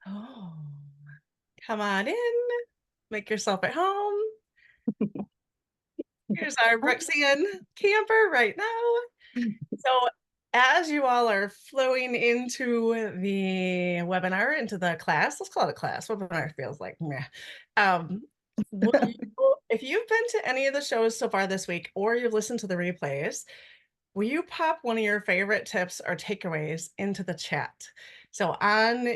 Oh, come on in. Make yourself at home. Here's our Brooksian camper right now. So, as you all are flowing into the webinar, into the class, let's call it a class. Webinar feels like meh. If you've been to any of the shows so far this week, or you've listened to the replays, will you pop one of your favorite tips or takeaways into the chat? So on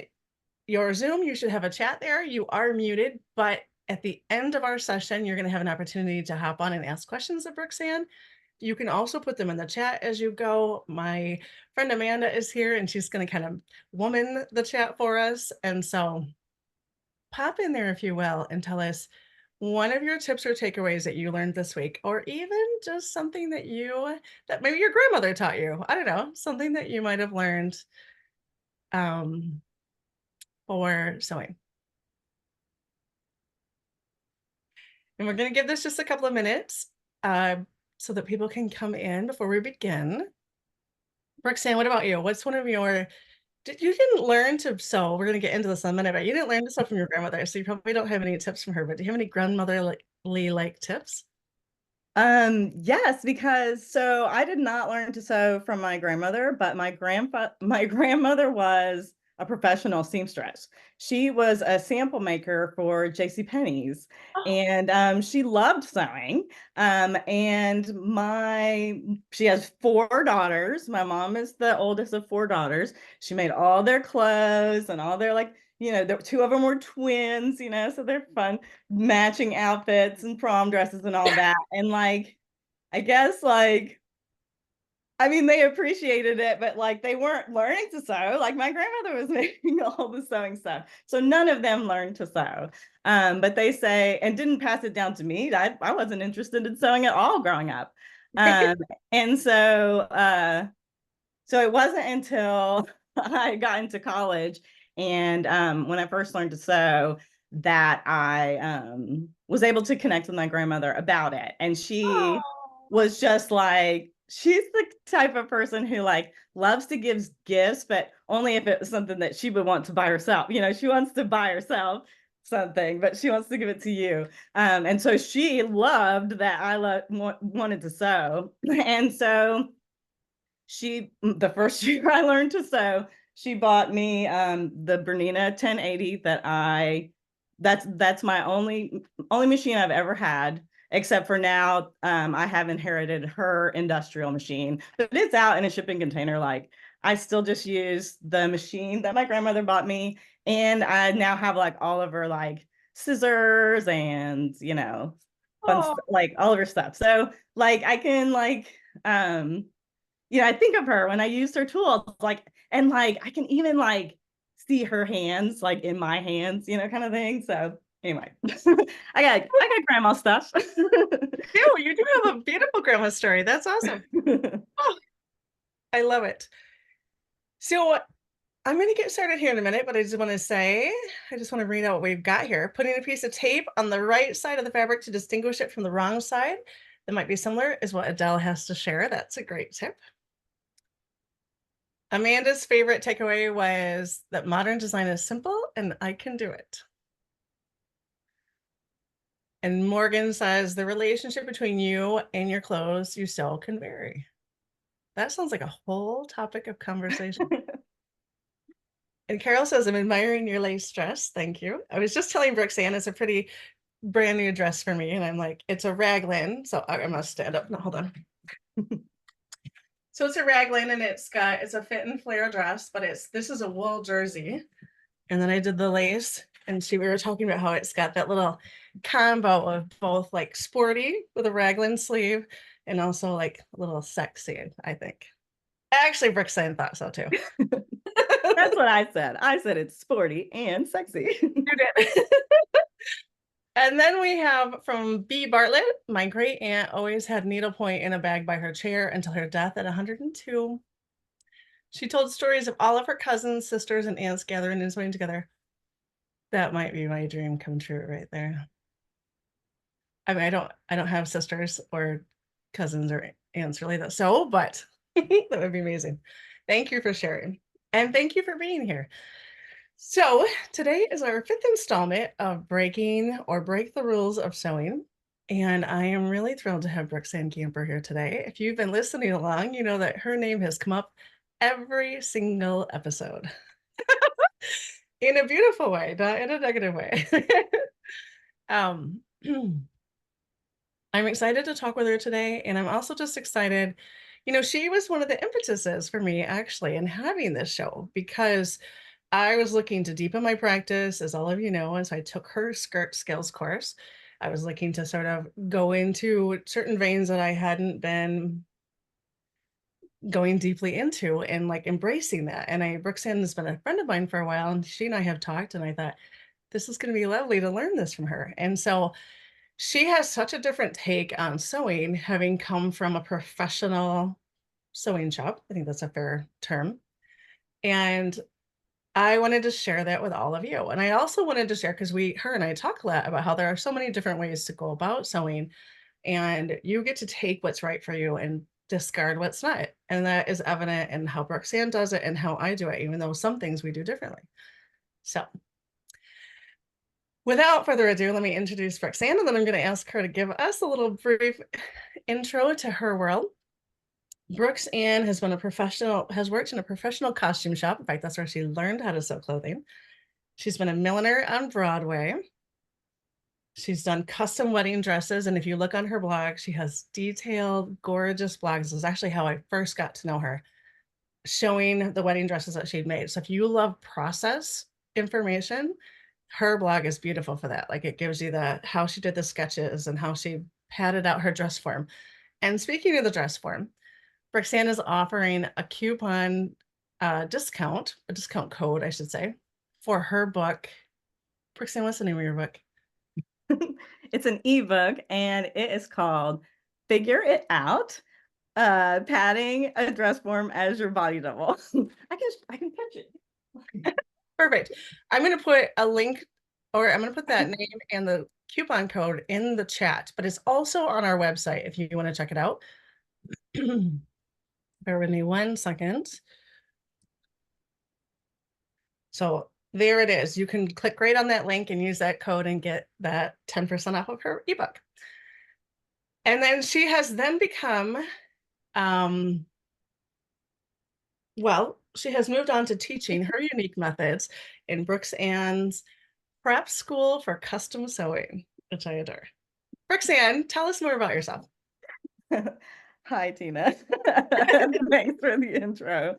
your Zoom, you should have a chat there. You are muted, but at the end of our session, you're going to have an opportunity to hop on and ask questions of Brooksanne. You can also put them in the chat as you go. My friend Amanda is here and she's going to kind of woman the chat for us. And so pop in there if you will and tell us one of your tips or takeaways that you learned this week, or even just something that maybe your grandmother taught you. I don't know, something that you might have learned for sewing. And we're going to give this just a couple of minutes so that people can come in before we begin. Roxanne, what about you? What's one of your, you didn't learn to sew. We're going to get into this in a minute, but you didn't learn to sew from your grandmother. So you probably don't have any tips from her, but do you have any grandmotherly tips? Yes, because so I did not learn to sew from my grandmother, but my grandmother was a professional seamstress. She was a sample maker for J.C. Penney's, Oh, and she loved sewing. And she has four daughters. My mom is the oldest of four daughters. She made all their clothes and all their two of them were twins, so they're fun matching outfits and prom dresses and all that. And I guess I mean they appreciated it, but they weren't learning to sew. Like my grandmother was making all the sewing stuff. So none of them learned to sew. But they say and didn't pass it down to me. I wasn't interested in sewing at all growing up. Um, and so it wasn't until I got into college and when I first learned to sew that I was able to connect with my grandmother about it. And she was just she's the type of person who loves to give gifts, but only if it was something that she would want to buy herself. She wants to buy herself something, but she wants to give it to you. And so she loved that I wanted to sew. And so the first year I learned to sew, she bought me the Bernina 1080 that's my only machine I've ever had, except for now I have inherited her industrial machine, but it's out in a shipping container. I still just use the machine that my grandmother bought me, and I now have all of her scissors and fun all of her stuff. So I can I think of her when I used her tools, and I can even see her hands in my hands, kind of thing. So anyway, I got grandma stuff. You do have a beautiful grandma story. That's awesome. Oh, I love it. So I'm going to get started here in a minute, but I just want to read out what we've got here. Putting a piece of tape on the right side of the fabric to distinguish it from the wrong side that might be similar is what Adele has to share. That's a great tip. Amanda's favorite takeaway was that modern design is simple and I can do it. And Morgan says the relationship between you and your clothes you sew can vary. That sounds like a whole topic of conversation. And Carol says, I'm admiring your lace dress. Thank you. I was just telling Brooksanne it's a pretty brand new dress for me. And I'm like, it's a raglan. So I must stand up. No, hold on. So it's a raglan and it's a fit and flare dress, but this is a wool jersey. And then I did the lace and we were talking about how it's got that little combo of both sporty with a raglan sleeve and also a little sexy, I think. Actually, Brooksanne thought so too. That's what I said. I said it's sporty and sexy. You did. And then we have from B. Bartlett, my great aunt always had needlepoint in a bag by her chair until her death at 102. She told stories of all of her cousins, sisters, and aunts gathering and sewing together. That might be my dream come true right there. I mean, I don't have sisters or cousins or aunts really that sew, but That would be amazing. Thank you for sharing. And thank you for being here. So, today is our fifth installment of Breaking or Break the Rules of Sewing. And I am really thrilled to have Brooksand Camper here today. If you've been listening along, you know that her name has come up every single episode in a beautiful way, not in a negative way. um, I'm excited to talk with her today, and I'm also just excited. You know, she was one of the impetuses for me actually in having this show because I was looking to deepen my practice, as all of you know, and so I took her skirt skills course. I was looking to sort of go into certain veins that I hadn't been going deeply into and like embracing that. And Brooksand has been a friend of mine for a while, and she and I have talked, and I thought this is going to be lovely to learn this from her. And so she has such a different take on sewing, having come from a professional sewing shop. I think that's a fair term. And I wanted to share that with all of you. And I also wanted to share because her and I talk a lot about how there are so many different ways to go about sewing, and you get to take what's right for you and discard what's not. And that is evident in how Brooksand does it and how I do it, even though some things we do differently. So without further ado, let me introduce Brooksand, and then I'm going to ask her to give us a little brief intro to her world. Brooks Ann has worked in a professional costume shop. In fact, that's where she learned how to sew clothing. She's been a milliner on Broadway. She's done custom wedding dresses. And if you look on her blog, she has detailed, gorgeous blogs. This is actually how I first got to know her, showing the wedding dresses that she'd made. So if you love process information, her blog is beautiful for that. Like it gives you how she did the sketches and how she padded out her dress form. And speaking of the dress form, Brooksand is offering a coupon discount, a discount code, I should say, for her book. Brooksand, what's the name of your book? It's an ebook, and it is called Figure It Out, Padding a Dress Form as Your Body Double. I can catch it. Perfect. I'm going to put a link, or I'm going to put that name and the coupon code in the chat, but it's also on our website if you want to check it out. Bear with me 1 second. So there it is. You can click right on that link and use that code and get that 10% off of her ebook. And then she has then become, well, she has moved on to teaching her unique methods in Brooksand's prep school for custom sewing, which I adore. Brooksand, tell us more about yourself. Hi, Tina. Thanks for the intro.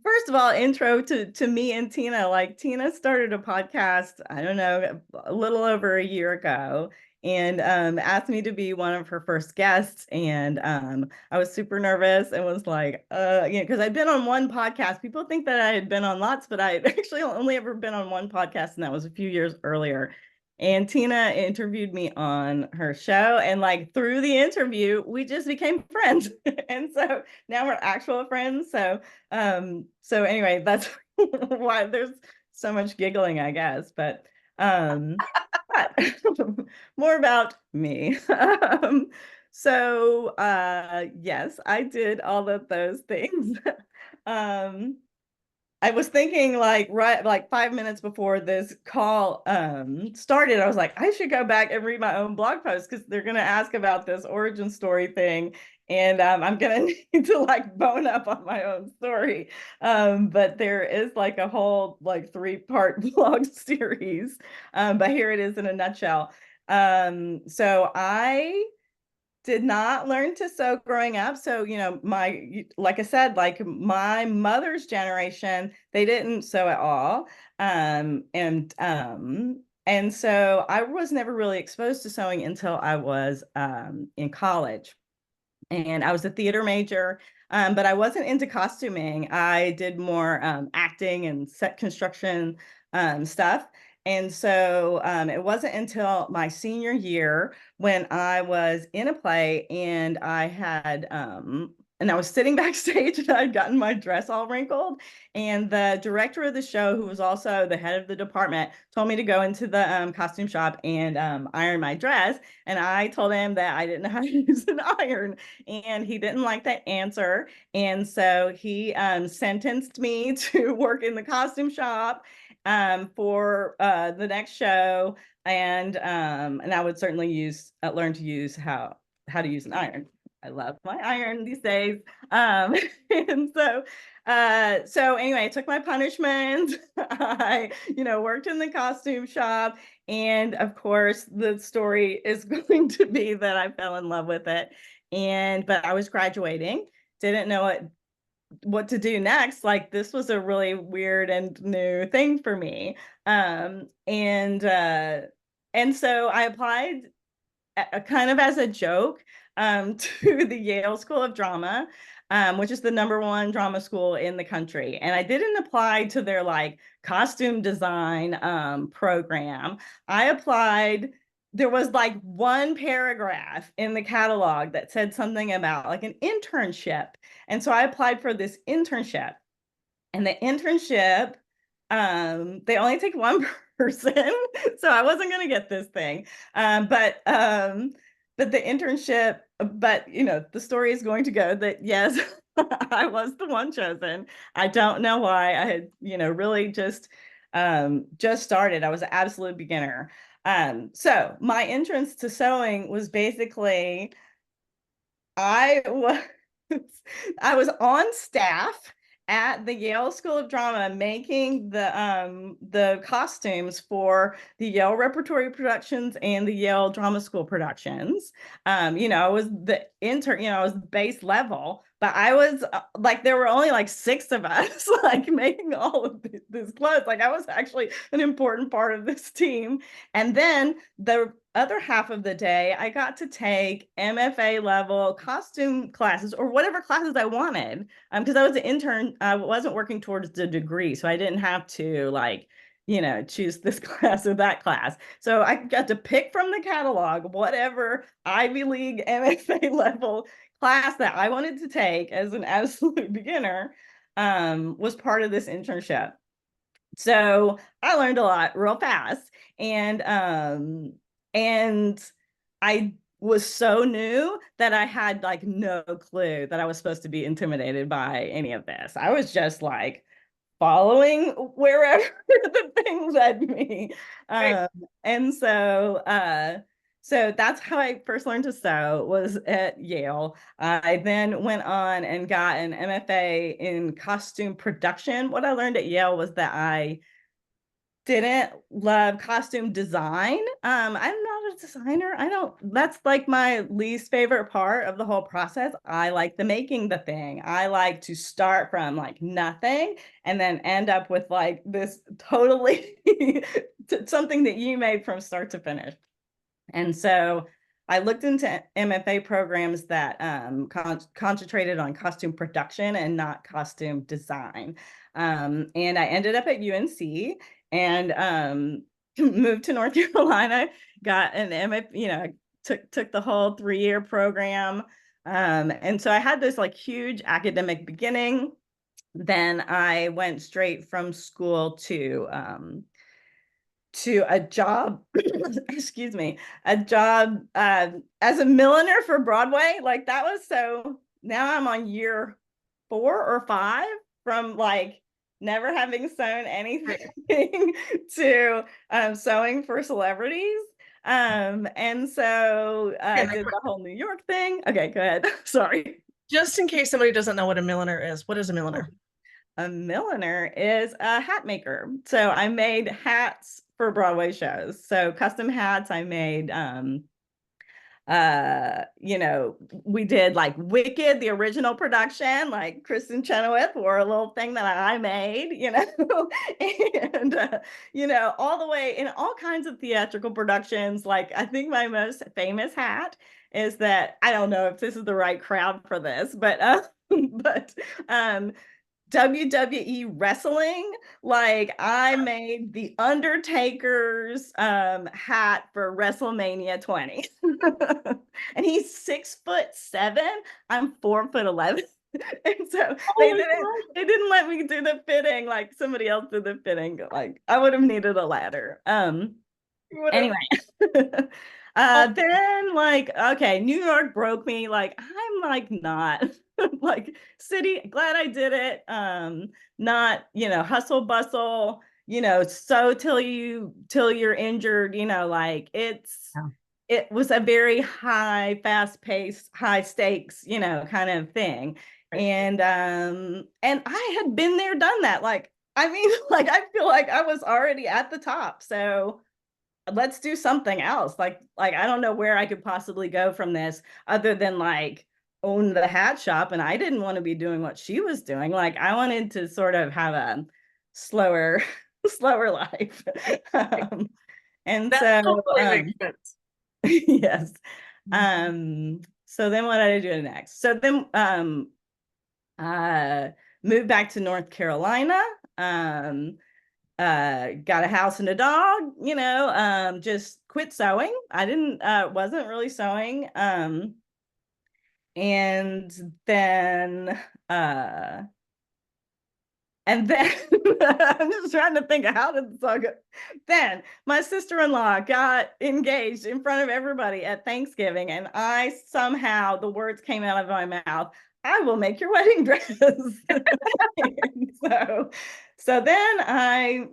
First of all, intro to me and Tina. Like Tina started a podcast, I don't know, a little over a year ago, and asked me to be one of her first guests. And I was super nervous and was like, because I'd been on one podcast. People think that I had been on lots, but I had actually only ever been on one podcast, and that was a few years earlier. And Tina interviewed me on her show, and like through the interview, we just became friends. And so now we're actual friends. So anyway, that's why there's so much giggling, I guess. But but more about me. Yes, I did all of those things. I was thinking like 5 minutes before this call started, I was like, I should go back and read my own blog post because they're gonna ask about this origin story thing. And I'm gonna need to like bone up on my own story. But there is like a whole like 3-part blog series. But here it is in a nutshell. So I did not learn to sew growing up. So, like I said, like my mother's generation, they didn't sew at all. And so I was never really exposed to sewing until I was in college. And I was a theater major, but I wasn't into costuming. I did more acting and set construction stuff. And so it wasn't until my senior year when I was in a play and I had and I was sitting backstage and I'd gotten my dress all wrinkled. And the director of the show, who was also the head of the department, told me to go into the costume shop and iron my dress. And I told him that I didn't know how to use an iron. And he didn't like that answer. And so he sentenced me to work in the costume shop for the next show. And I would certainly learn to use how to use an iron. I love my iron these days. And so anyway, I took my punishment. I, worked in the costume shop. And of course, the story is going to be that I fell in love with it. But I was graduating, didn't know what to do next. Like, this was a really weird and new thing for me. And so I applied kind of as a joke to the Yale School of Drama, which is the #1 drama school in the country. And I didn't apply to their like costume design program. I applied. There was like one paragraph in the catalog that said something about like an internship. And so I applied for this internship. And the internship, they only take one person, so I wasn't going to get this thing. But the internship, the story is going to go that yes, I was the one chosen. I don't know why. I had, really just started. I was an absolute beginner. So my entrance to sewing was basically I was I was on staff at the Yale School of Drama making the costumes for the Yale Repertory Productions and the Yale Drama School Productions. I was the intern, I was base level, but I was like, there were only like 6 of us like making all of this clothes. Like, I was actually an important part of this team. And then the other half of the day, I got to take MFA level costume classes or whatever classes I wanted. Because I was an intern, I wasn't working towards the degree, so I didn't have to choose this class or that class. So I got to pick from the catalog whatever Ivy League MFA level class that I wanted to take as an absolute beginner was part of this internship. So I learned a lot real fast. And I was so new that I had like no clue that I was supposed to be intimidated by any of this. I was just like following wherever the thing led me. Right. And so that's how I first learned to sew, was at Yale. I then went on and got an MFA in costume production. What I learned at Yale was that I didn't love costume design. I'm not a designer. That's like my least favorite part of the whole process. I like the making the thing. I like to start from like nothing and then end up with like this totally something that you made from start to finish. And so I looked into MFA programs that concentrated on costume production and not costume design. And I ended up at UNC and moved to North Carolina, got an MFA, took the whole 3-year program. And so I had this like huge academic beginning. Then I went straight from school to a job, excuse me, a job as a milliner for Broadway. Like, that was so, now I'm on year 4 or 5 from like never having sewn anything to sewing for celebrities. And so did the whole New York thing. Okay, go ahead. Sorry. Just in case somebody doesn't know what a milliner is, what is a milliner? A milliner is a hat maker. So I made hats for Broadway shows. So custom hats I made. We did like Wicked, the original production, like Kristen Chenoweth wore a little thing that I made, and all the way in all kinds of theatrical productions. Like, I think my most famous hat is that, I don't know if this is the right crowd for this, but but WWE wrestling. Like I made the Undertaker's hat for WrestleMania 20. And he's 6'7". I'm 4'11". And so Oh my they didn't let me do the fitting like somebody else did the fitting. Like I would have needed a ladder. God. What a, Anyway. oh, Then like, okay, New York broke me. Like, I'm like not like city, glad I did it. Not, hustle bustle, so till you're injured, like yeah. it was a very high, fast-paced, high stakes, kind of thing. Right. And I had been there, done that. Like, I mean, like I feel like I was already at the top. So let's do something else. Like I don't know where I could possibly go from this other than like own the hat shop. And I didn't want to be doing what she was doing. Like I wanted to sort of have a slower, slower life. um, and That so totally makes sense. yes. Mhm. So then what did I do next? So then uh moved back to North Carolina. Got a house and a dog, just quit sewing. I didn't wasn't really sewing. And then uh and then I'm just trying to think of how did the song go. Then my sister-in-law got engaged in front of everybody at Thanksgiving, and I somehow the words came out of my mouth, I will make your wedding dress. And so then I,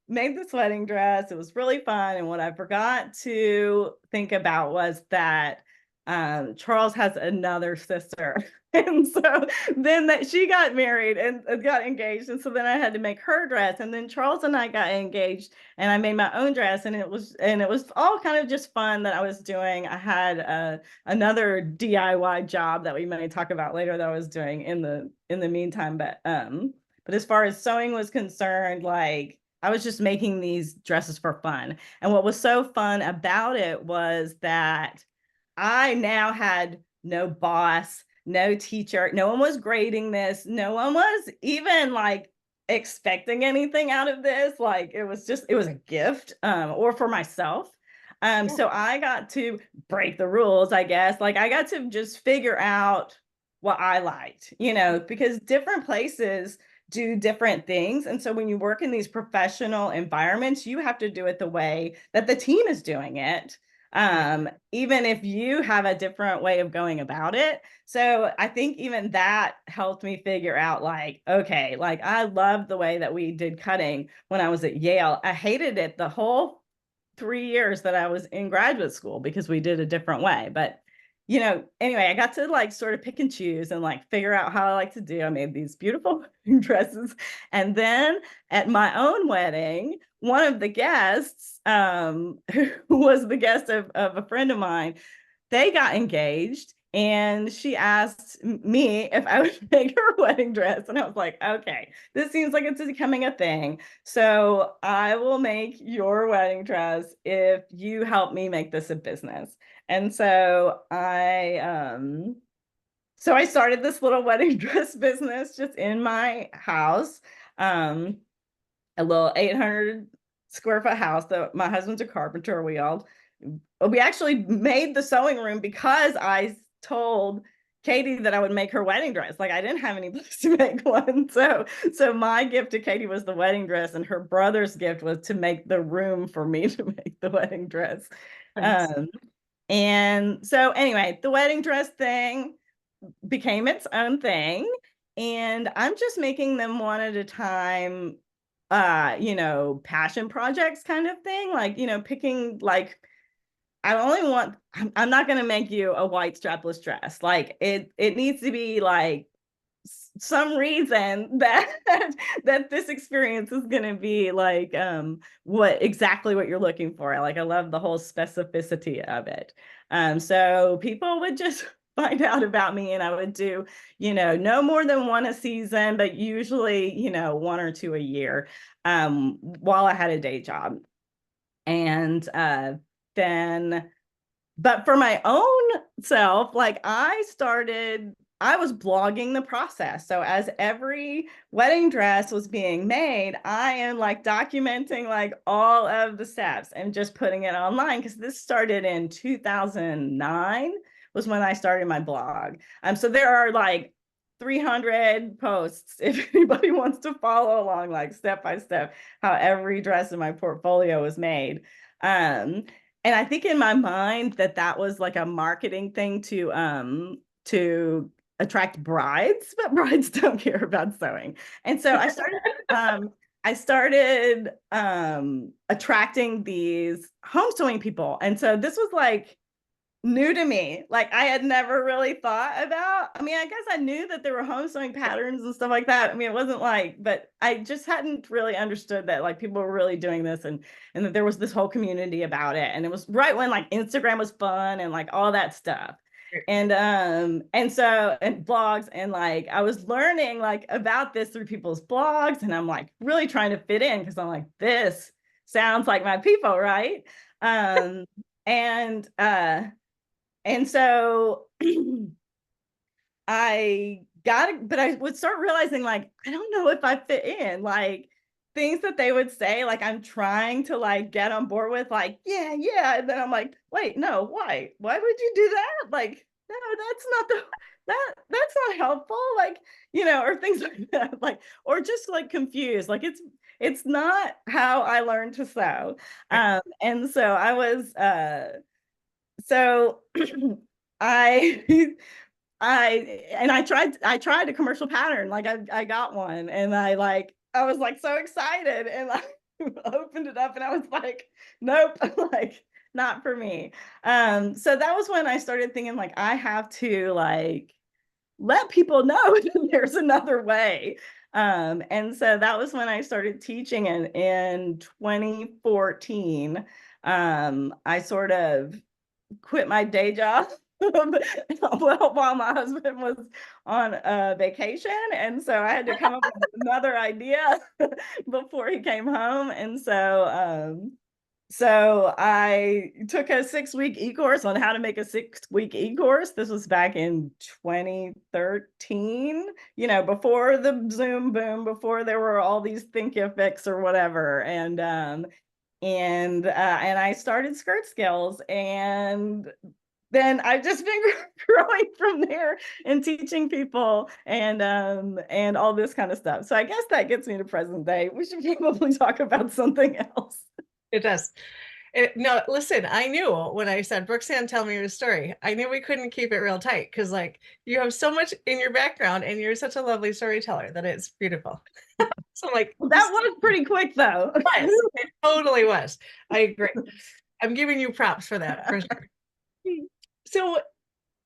made this wedding dress. It was really fun. And what I forgot to think about was that Charles has another sister. And so then that she got married and got engaged. And so then I had to make her dress. And then Charles and I got engaged and I made my own dress. And it was all kind of just fun that I was doing. I had another DIY job that we may talk about later that I was doing in the meantime. But as far as sewing was concerned, like I was just making these dresses for fun. And what was so fun about it was that I now had no boss, no teacher, no one was grading this, no one was even like expecting anything out of this. Like it was a gift, or for myself. Yeah. So I got to break the rules, I guess. Like I got to just figure out what I liked, because different places do different things. And so when you work in these professional environments, you have to do it the way that the team is doing it, Right. even if you have a different way of going about it. So I think even that helped me figure out like, okay, like I loved the way that we did cutting when I was at Yale. I hated it the whole 3 years that I was in graduate school because we did a different way. But anyway, I got to like sort of pick and choose and like figure out how I like to do. I made these beautiful dresses. And then at my own wedding, one of the guests, who was the guest of a friend of mine, they got engaged and she asked me if I would make her wedding dress. And I was like, okay, this seems like it's becoming a thing. So I will make your wedding dress if you help me make this a business. And so I started this little wedding dress business just in my house. A little 800 square foot house that my husband's a carpenter. We actually made the sewing room because I told Katie that I would make her wedding dress. Like I didn't have any place to make one. So my gift to Katie was the wedding dress, and her brother's gift was to make the room for me to make the wedding dress. Nice. Um, and so anyway, the wedding dress thing became its own thing. And I'm just making them one at a time, passion projects kind of thing. Like, picking like I'm not gonna make you a white strapless dress. Like it needs to be like some reason that that this experience is going to be like what you're looking for. Like I love the whole specificity of it. So people would just find out about me and I would do, no more than one a season, but usually, one or two a year, while I had a day job. And then but for my own self, like I was blogging the process. So as every wedding dress was being made, I am like documenting like all of the steps and just putting it online, because this started in 2009 was when I started my blog. So there are like 300 posts if anybody wants to follow along, like step by step, how every dress in my portfolio was made. And I think in my mind that was like a marketing thing to attract brides, but brides don't care about sewing. And so I started attracting these home sewing people. And so this was like new to me. Like I had never really thought about. I mean, I guess I knew that there were home sewing patterns and stuff like that. I mean, it wasn't like, but I just hadn't really understood that like people were really doing this, and that there was this whole community about it. And it was right when like Instagram was fun and like all that stuff. And so and blogs, and like I was learning like about this through people's blogs, and I'm like really trying to fit in, because I'm like, this sounds like my people, right? Um and so I got it, but I would start realizing like, I don't know if I fit in, like things that they would say, like I'm trying to like get on board with, like, yeah, yeah. And then I'm like, wait, no, why? Why would you do that? Like, no, that's not that's not helpful. Like, or things like that, like, or just like confused. Like it's not how I learned to sew. Right. And so I was so I I tried a commercial pattern. Like I got one, and I was like so excited, and I opened it up, and I was like, nope, like not for me. So that was when I started thinking like I have to like let people know that there's another way. And so that was when I started teaching in 2014. I sort of quit my day job while my husband was on vacation, and so I had to come up with another idea before he came home. And so I took a 6-week e-course on how to make a 6-week e-course. This was back in 2013, before the Zoom boom, before there were all these Thinkifics or whatever. And I started Skirt Skills, and then I've just been growing from there and teaching people and all this kind of stuff. So I guess that gets me to present day. We should probably talk about something else. It does. No, listen, I knew when I said, Brooksand, tell me your story. I knew we couldn't keep it real tight, because like you have so much in your background and you're such a lovely storyteller that it's beautiful. So I'm like, Well, that was pretty quick though. yes, it totally was. I agree. I'm giving you props for that, for sure. So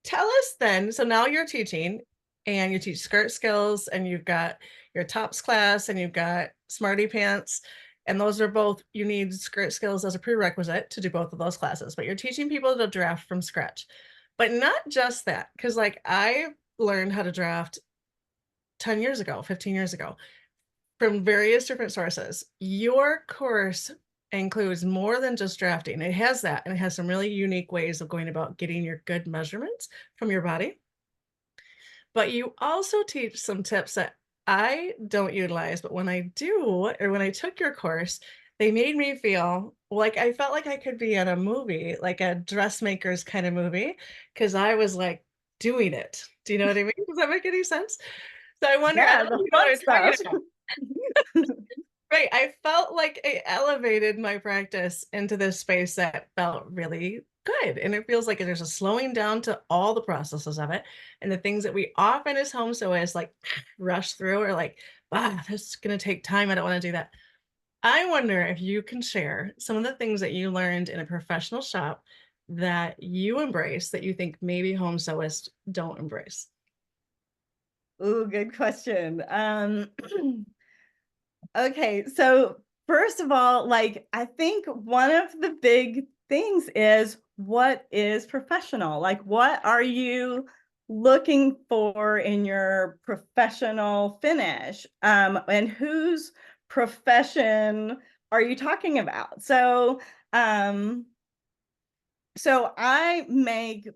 tell us then, so now you're teaching, and you teach Skirt Skills, and you've got your tops class, and you've got Smarty Pants, and those are both, you need Skirt Skills as a prerequisite to do both of those classes, but you're teaching people to draft from scratch. But not just that, because like I learned how to draft 10 years ago, 15 years ago, from various different sources. Your course includes more than just drafting. It has that, and it has some really unique ways of going about getting your good measurements from your body. But you also teach some tips that I don't utilize, but when I do, or when I took your course, they made me feel like I felt like I could be in a movie, like a dressmaker's kind of movie, because I was like doing it. Do you know what I mean? Does that make any sense? So I wonder, I Yeah, don't know the if you know what fun I'm talking stuff. about. Right. I felt like it elevated my practice into this space that felt really good. And it feels like there's a slowing down to all the processes of it. And the things that we often as home sewists like rush through, or like, ah, this is going to take time. I don't want to do that. I wonder if you can share some of the things that you learned in a professional shop that you embrace, that you think maybe home sewists don't embrace. Ooh, good question. Okay, so first of all, like I think one of the big things is, what is professional? Like what are you looking for in your professional finish? And whose profession are you talking about? So I make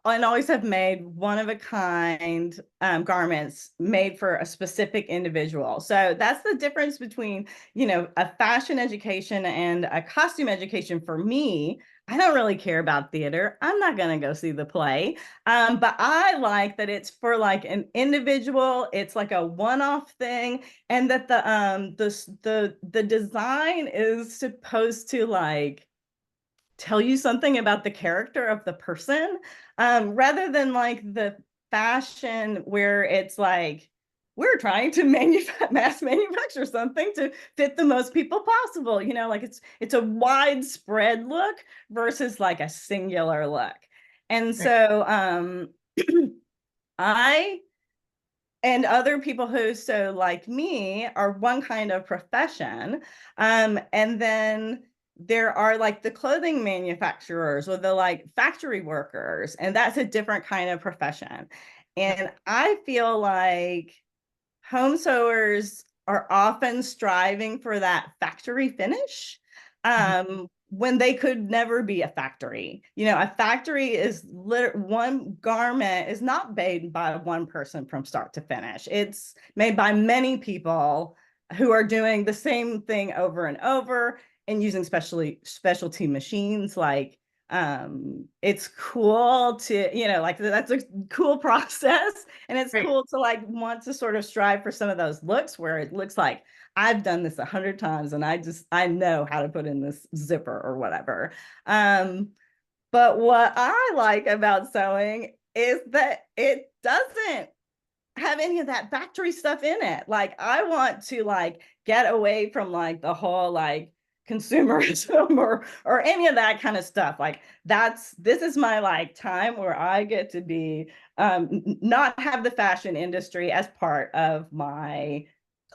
and always have made one of a kind garments made for a specific individual. So that's the difference between, a fashion education and a costume education for me. I don't really care about theater. I'm not going to go see the play. But I like that it's for like an individual, it's like a one-off thing, and that the design is supposed to like tell you something about the character of the person, rather than like the fashion where it's like we're trying to mass manufacture something to fit the most people possible. Like it's a widespread look versus like a singular look. And Right. so I and other people who so like me are one kind of profession, and then there are like the clothing manufacturers or the like factory workers, and that's a different kind of profession. And I feel like home sewers are often striving for that factory finish, Mhm. when they could never be a factory. A factory is one garment is not made by one person from start to finish. It's made by many people who are doing the same thing over and over and using specialty machines. Like, it's cool to, like that's a cool process, and it's Right. cool to like want to sort of strive for some of those looks where it looks like I've done this 100 times and I know how to put in this zipper or whatever. But what I like about sewing is that it doesn't have any of that factory stuff in it. Like, I want to like get away from like the whole like consumerism or any of that kind of stuff. Like, this is my like time where I get to be, not have the fashion industry as part of my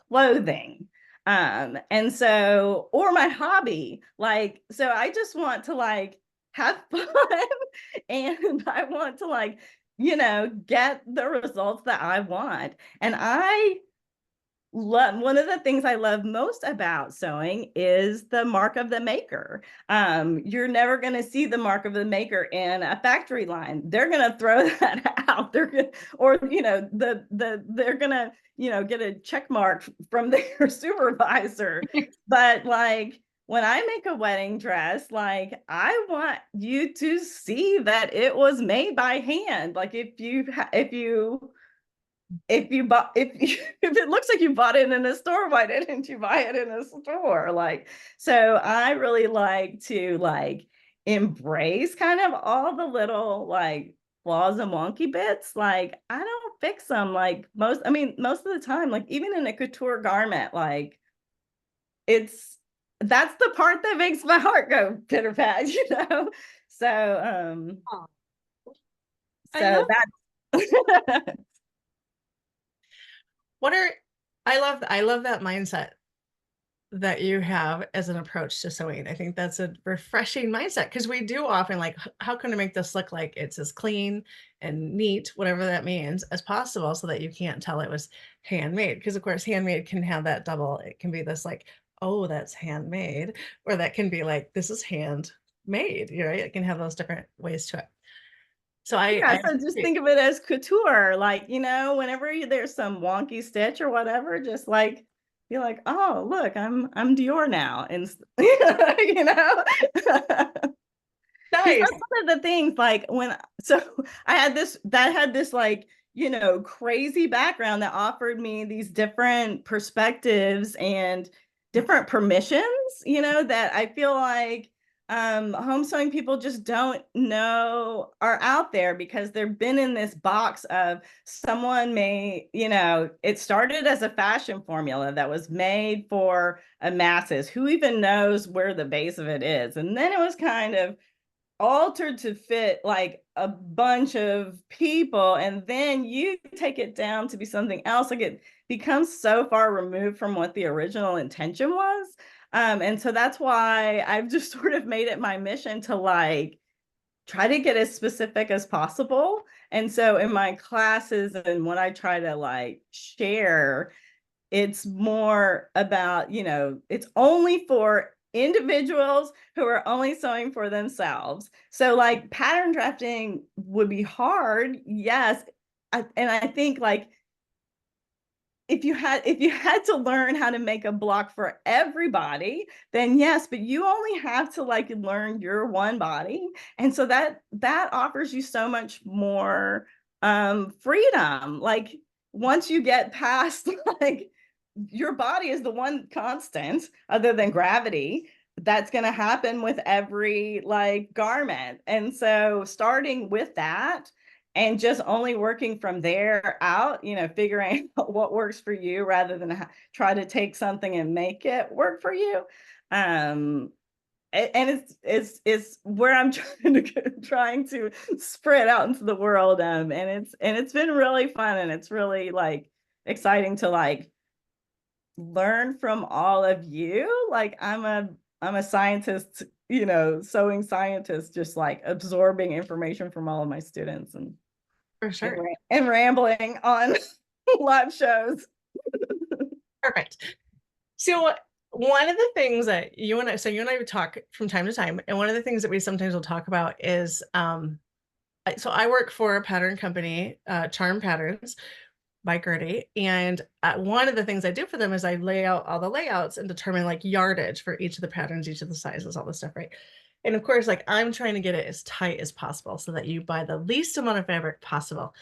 clothing. And so, or my hobby. Like, so I just want to like have fun and I want to like, get the results that I want. And I love, one of the things I love most about sewing is the mark of the maker. You're never going to see the mark of the maker in a factory line. They're going to throw that out. They're going, or they're going to get a check mark from their supervisor. But like, when I make a wedding dress, like, I want you to see that it was made by hand. Like, if if it looks like you bought it in a store, why didn't you buy it in a store? Like, so I really like to like embrace kind of all the little like flaws and wonky bits. Like, I don't fix them like most of the time, like even in a couture garment, like it's that's the part that makes my heart go pitter pat, you know. So Oh, I so love that's what are I love that mindset that you have as an approach to sewing. I think that's a refreshing mindset because we do often like, how can I make this look like it's as clean and neat, whatever that means, as possible so that you can't tell it was handmade? Because, of course, handmade can have that double, it can be this like, oh, that's handmade, or that can be like, this is handmade, right? It can have those different ways to it. So Yeah, I so just appreciate. think of it as couture. Like, whenever there's some wonky stitch or whatever, just like be like, oh, look, I'm Dior now. And you know, because Nice. that's one of the things, like so I had this like, crazy background that offered me these different perspectives and different permissions, that I feel like home sewing people just don't know are out there because they've been in this box of someone it started as a fashion formula that was made for a masses. Who even knows where the base of it is? And then it was kind of altered to fit like a bunch of people, and then you take it down to be something else. Like, it becomes so far removed from what the original intention was. And so that's why I've just sort of made it my mission to like try to get as specific as possible. And so in my classes and when I try to like share, it's more about, it's only for individuals who are only sewing for themselves. So like pattern drafting would be hard, yes. And I think like if you had to learn how to make a block for everybody, then yes, but you only have to like learn your one body. And so that offers you so much more freedom. Like once you get past like your body is the one constant other than gravity that's going to happen with every like garment. And so starting with that and just only working from there out, you know, figuring out what works for you rather than try to take something and make it work for you. And it's where I'm trying to spread out into the world. And it's been really fun, and it's really like exciting to like learn from all of you. Like I'm a scientist, you know, sewing scientist, just like absorbing information from all of my students For sure. and rambling on live shows. Perfect. So one of the things that you and I would talk from time to time, and one of the things that we sometimes will talk about is, so I work for a pattern company, Charm Patterns by Gertie, and one of the things I do for them is I lay out all the layouts and determine like yardage for each of the patterns, each of the sizes, all this stuff, right? And of course, like I'm trying to get it as tight as possible so that you buy the least amount of fabric possible.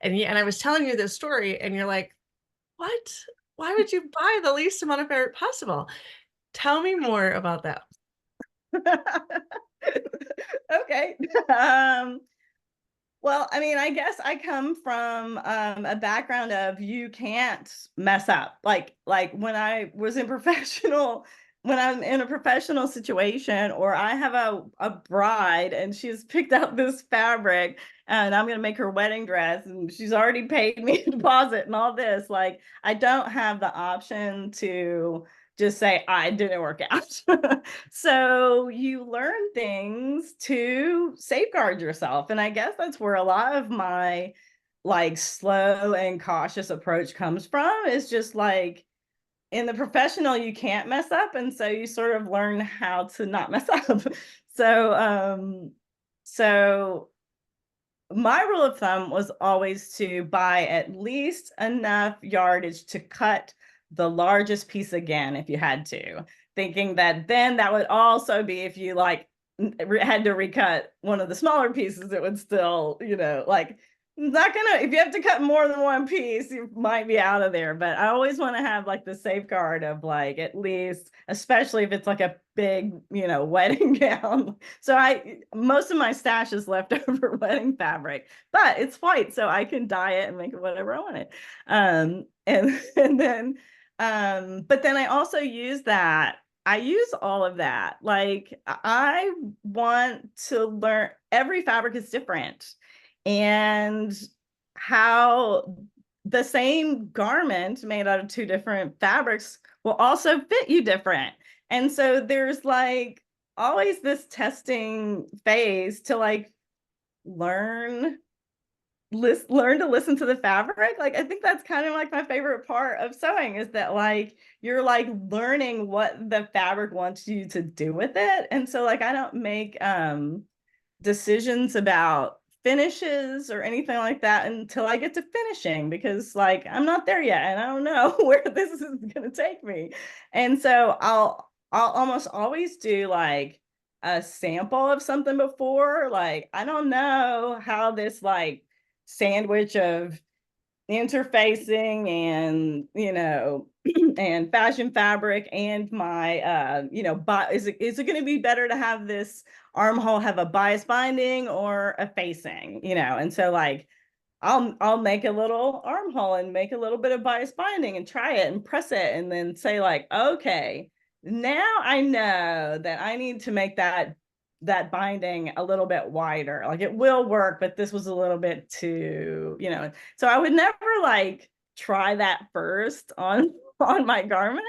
And I was telling you this story, and you're like, what? Why would you buy the least amount of fabric possible? Tell me more about that. Okay. Well, I mean, I guess I come from a background of you can't mess up. Like when I was in professional, when I'm in a professional situation, or I have a bride and she's picked out this fabric and I'm going to make her wedding dress and she's already paid me a deposit and all this, like I don't have the option to just say I didn't work out. So you learn things to safeguard yourself. And I guess that's where a lot of my like slow and cautious approach comes from, is just like in the professional, you can't mess up. And so you sort of learn how to not mess up. So my rule of thumb was always to buy at least enough yardage to cut the largest piece again if you had to, thinking that then that would also be if you like had to recut one of the smaller pieces, it would still, you know, like not gonna, if you have to cut more than one piece, you might be out of there. But I always want to have like the safeguard of like at least, especially if it's like a big, you know, wedding gown. So most of my stash is leftover wedding fabric, but it's white, so I can dye it and make it whatever I want it. And then but then I also use that. I use all of that. Like I want to learn, every fabric is different, and how the same garment made out of two different fabrics will also fit you different. And so there's like always this testing phase to like learn to listen to the fabric. Like I think that's kind of like my favorite part of sewing, is that like you're like learning what the fabric wants you to do with it. And so like I don't make decisions about finishes or anything like that until I get to finishing, because like I'm not there yet and I don't know where this is going to take me. And so I'll almost always do like a sample of something before, like I don't know how this like sandwich of interfacing and, you know, and fashion fabric and my you know, is it going to be better to have this armhole have a bias binding or a facing, you know? And so like I'll make a little armhole and make a little bit of bias binding and try it and press it and then say like, okay, now I know that I need to make that binding a little bit wider. Like it will work, but this was a little bit too, you know. So I would never like try that first on my garment.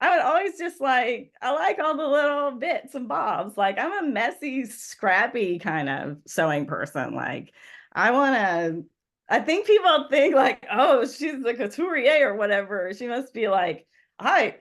I would always just like, I like all the little bits and bobs. Like I'm a messy, scrappy kind of sewing person. Like I think people think like, oh, she's a couturier or whatever. She must be like I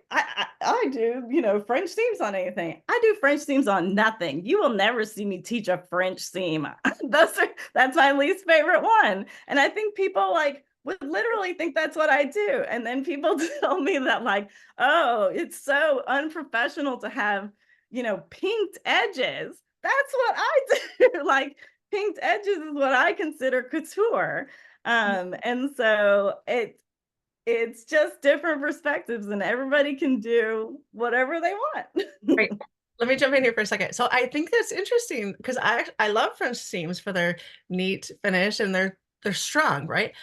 do, you know, French seams on anything. I do French seams on nothing. You will never see me teach a French seam. That's my least favorite one. And I think people like would literally think that's what I do. And then people tell me that like, oh, it's so unprofessional to have, you know, pinked edges. That's what I do. Like pinked edges is what I consider couture. And so it's just different perspectives and everybody can do whatever they Right. want. Let me jump in here for a second. So I think that's interesting because I love French seams for their neat finish and they're strong, right?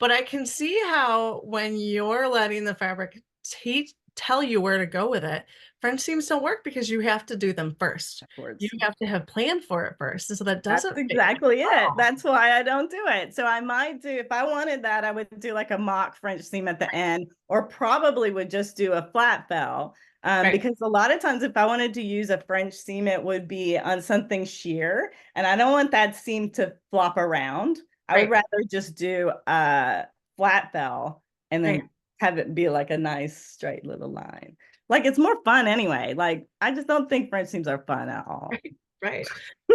But I can see how when you're letting the fabric tell you where to go with it, French seams don't work because you have to do them first. You Backwards. have to have planned for it first. And so that That's doesn't fit you exactly at it. all. That's why I don't do it. So I might do, if I wanted that, I would do like a mock French seam at the end, or probably would just do a flat fell. Right. Because a lot of times if I wanted to use a French seam, it would be on something sheer. And I don't want that seam to flop around. I would Right. rather just do a flat fell and Right. then have it be like a nice straight little line. Like it's more fun anyway. Like I just don't think French seams are fun at all. Right. Right.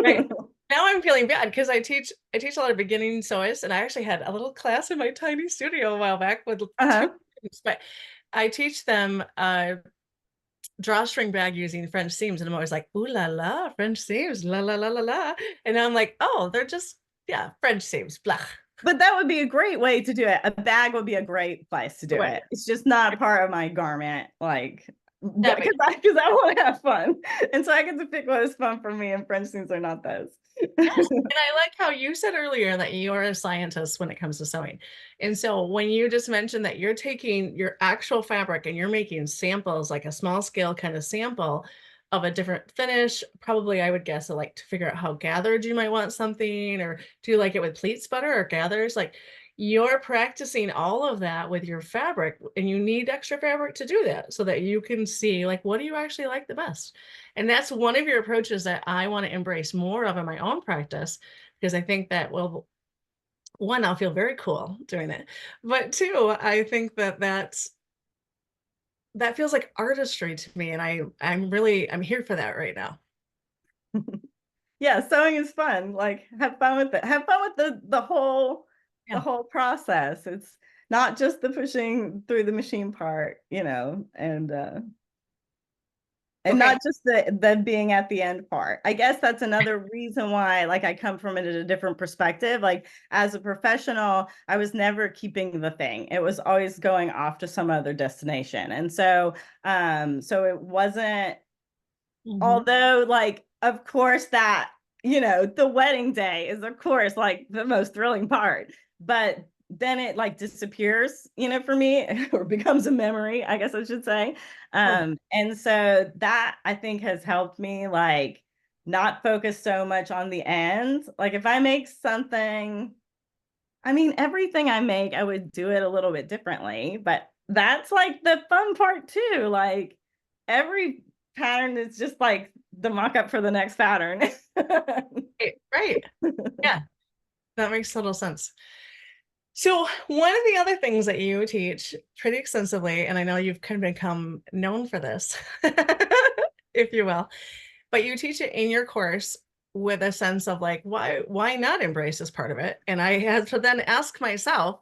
Right. Now I'm feeling bad because I teach a lot of beginning sewists, and I actually had a little class in my tiny studio a while back with two Uh-huh. students, but I teach them drawstring bag using French seams, and I'm always like, ooh la la, French seams, la la la la la. And I'm like, oh, they're just, yeah, French seams, blah. But that would be a great way to do it. A bag would be a great place to do What? it. It's just not part of my garment, like That because makes I want to have fun, and so I get to pick what is fun for me. And French things are not those. Yes. And I like how you said earlier that you're a scientist when it comes to sewing. And so when you just mentioned that you're taking your actual fabric and you're making samples, like a small scale kind of sample of a different finish, probably I would guess like to figure out how gathered you might want something, or do you like it with pleats better or gathers? Like you're practicing all of that with your fabric, and you need extra fabric to do that so that you can see like what do you actually like the best. And that's one of your approaches that I want to embrace more of in my own practice, because I think that will, one, I'll feel very cool doing it. But two, I think that that feels like artistry to me. And I'm here for that right now. Yeah, sewing is fun. Like have fun with it. Have fun with the Yeah. whole process. It's not just the pushing through the machine part, and Okay. not just the being at the end part. I guess that's another reason why like I come from it at a different perspective. Like as a professional, I was never keeping the thing. It was always going off to some other destination. And so it wasn't, Mhm. although like of course that, the wedding day is of course like the most thrilling part, but then it like disappears, for me, or becomes a memory, I guess I should say. Oh, And so that I think has helped me like not focus so much on the end. Like if I make something, I mean, everything I make, I would do it a little bit differently, but that's like the fun part too. Like every pattern is just like the mock-up for the next pattern. right. Right. Yeah, that makes total sense. So one of the other things that you teach pretty extensively, and I know you've kind of become known for this, if you will, but you teach it in your course with a sense of like, why not embrace this part of it? And I had to then ask myself,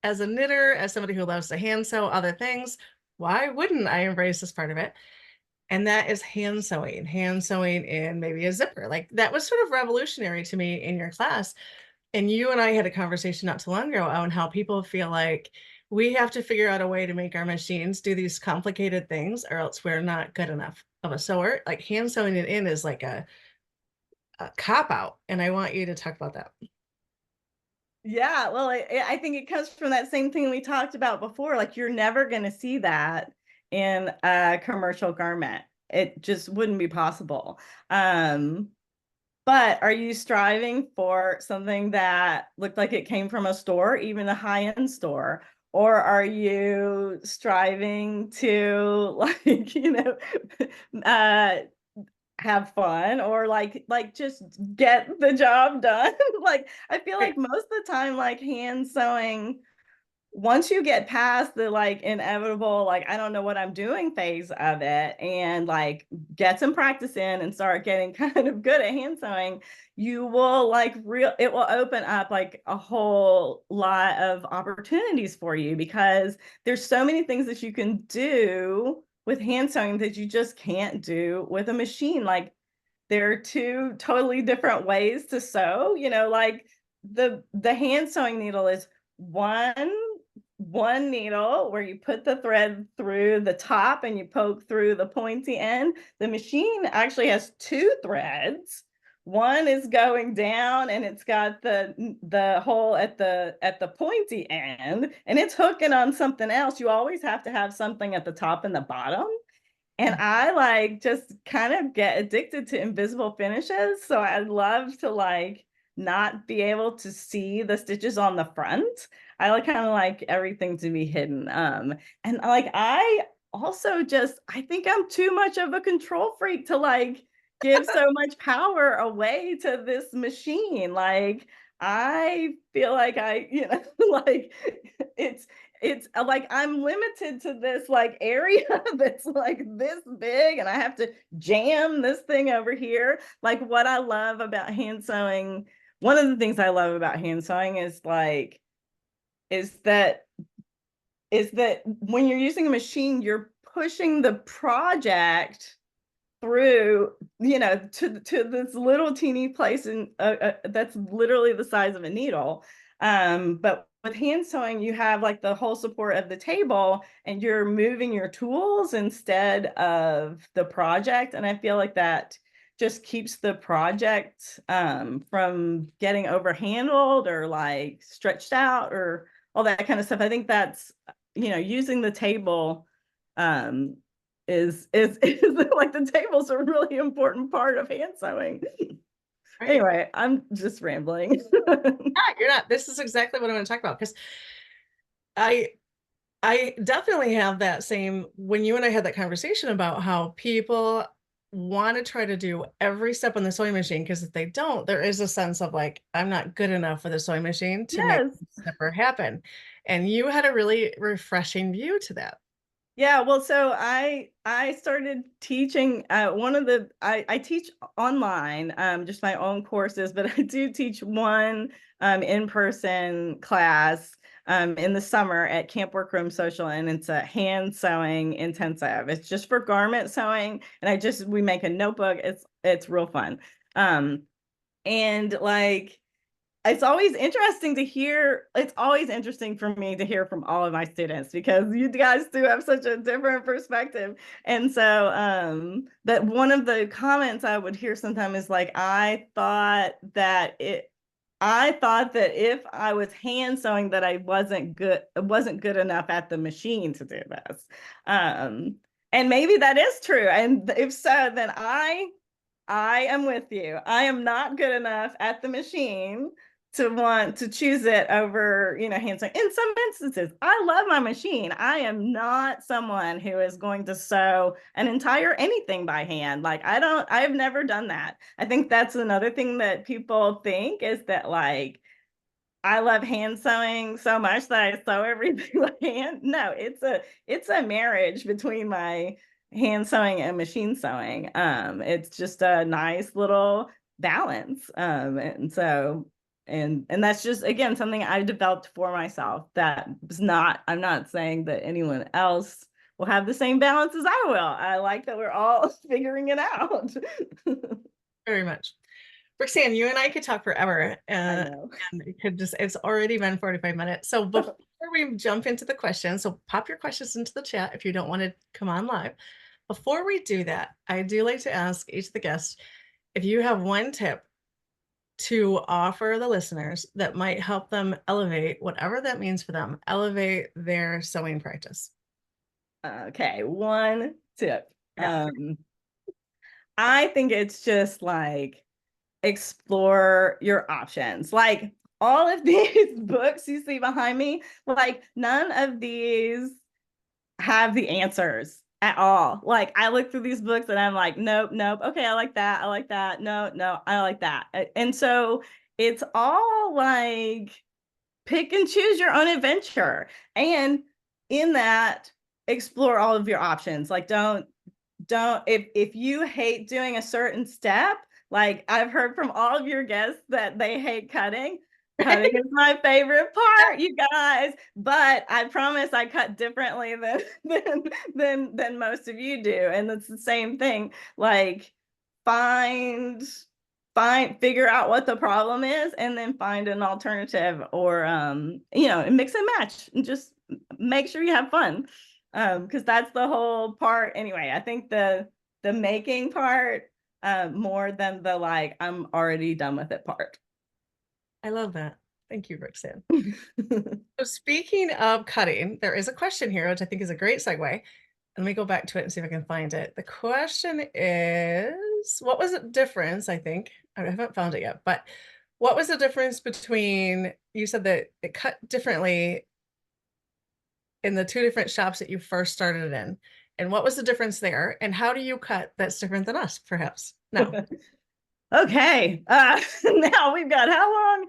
as a knitter, as somebody who loves to hand sew other things, why wouldn't I embrace this part of it? And that is hand sewing in maybe a zipper. Like that was sort of revolutionary to me in your class. And you and I had a conversation not too long ago on how people feel like we have to figure out a way to make our machines do these complicated things, or else we're not good enough of a sewer. Like hand sewing it in is like a cop out. And I want you to talk about that. Yeah, well, I think it comes from that same thing we talked about before. Like, you're never going to see that in a commercial garment. It just wouldn't be possible. But are you striving for something that looked like it came from a store, even a high-end store? Or are you striving to like, uh, have fun or like just get the job done? Like I feel Right. like most of the time like hand sewing once you get past the like inevitable, like, I don't know what I'm doing phase of it, and like get some practice in and start getting kind of good at hand sewing, you will like it will open up like a whole lot of opportunities for you, because there's so many things that you can do with hand sewing that you just can't do with a machine. Like, there are two totally different ways to sew, like the hand sewing needle is one one needle where you put the thread through the top and you poke through the pointy end. The machine actually has two threads. One is going down and it's got the hole at the pointy end, and it's hooking on something else. You always have to have something at the top and the bottom. And I like just kind of get addicted to invisible finishes. So I love to like not be able to see the stitches on the front. I like kind of like everything to be hidden. And like I also just I think I'm too much of a control freak to like give so much power away to this machine. Like, I feel like like it's like I'm limited to this like area that's like this big, and I have to jam this thing over here. Like, what I love about hand sewing, one of the things I love about hand sewing is like is that when you're using a machine, you're pushing the project through, to this little teeny place, and that's literally the size of a needle. But with hand sewing, you have like the whole support of the table, and you're moving your tools instead of the project. And I feel like that just keeps the project from getting overhandled or like stretched out or all that kind of stuff. I think that's, using the table um, is like the table's a really important part of hand sewing. Right. Anyway, I'm just rambling. Yeah, you're not. This is exactly what I want to talk about, because I I definitely have that same, when you and I had that conversation about how people want to try to do every step on the sewing machine, because if they don't, there is a sense of like, I'm not good enough for the sewing machine to make Yes. this ever happen. And you had a really refreshing view to that. Yeah, well, so I started teaching one of the I teach online, just my own courses, but I do teach one in-person class in the summer at Camp Workroom Social, and it's a hand sewing intensive. It's just for garment sewing, and we make a notebook. It's real fun. And like it's always interesting for me to hear from all of my students, because you guys do have such a different perspective. And so that one of the comments I would hear sometimes is like, I thought that if I was hand sewing that I wasn't good enough at the machine to do this. And maybe that is true, and if so, then I am with you. I am not good enough at the machine to want to choose it over, hand sewing. In some instances, I love my machine. I am not someone who is going to sew an entire anything by hand. Like, I've never done that. I think that's another thing that people think, is that like I love hand sewing so much that I sew everything by hand. No, it's a marriage between my hand sewing and machine sewing. It's just a nice little balance. And that's just, again, something I developed for myself. I'm not saying that anyone else will have the same balance as I will. I like that we're all figuring it out. Very much. Roxanne, you and I could talk forever. I know. And it's already been 45 minutes. So before we jump into the questions, so pop your questions into the chat if you don't want to come on live. Before we do that, I do like to ask each of the guests if you have one tip to offer the listeners that might help them elevate, whatever that means for them, elevate their sewing practice. Okay, one tip. Yeah. I think it's just like explore your options. Like, all of these books you see behind me, like none of these have the answers at all. Like, I look through these books and I'm like, nope, nope. Okay, I like that. I like that. No, no, I like that. And so it's all like pick and choose your own adventure. And in that, explore all of your options. Like if you hate doing a certain step, like I've heard from all of your guests that they hate cutting. Cutting is my favorite part, you guys. But I promise I cut differently than most of you do. And it's the same thing. Like find figure out what the problem is and then find an alternative, or mix and match and just make sure you have fun. Because that's the whole part anyway. I think the making part more than the like I'm already done with it part. I love that. Thank you, Roxanne. So speaking of cutting, there is a question here, which I think is a great segue. Let me go back to it and see if I can find it. The question is, what was the difference? I think I haven't found it yet, but what was the difference between, you said that it cut differently in the two different shops that you first started in, and what was the difference there? And how do you cut that's different than us, perhaps? No. Okay. Now we've got how long?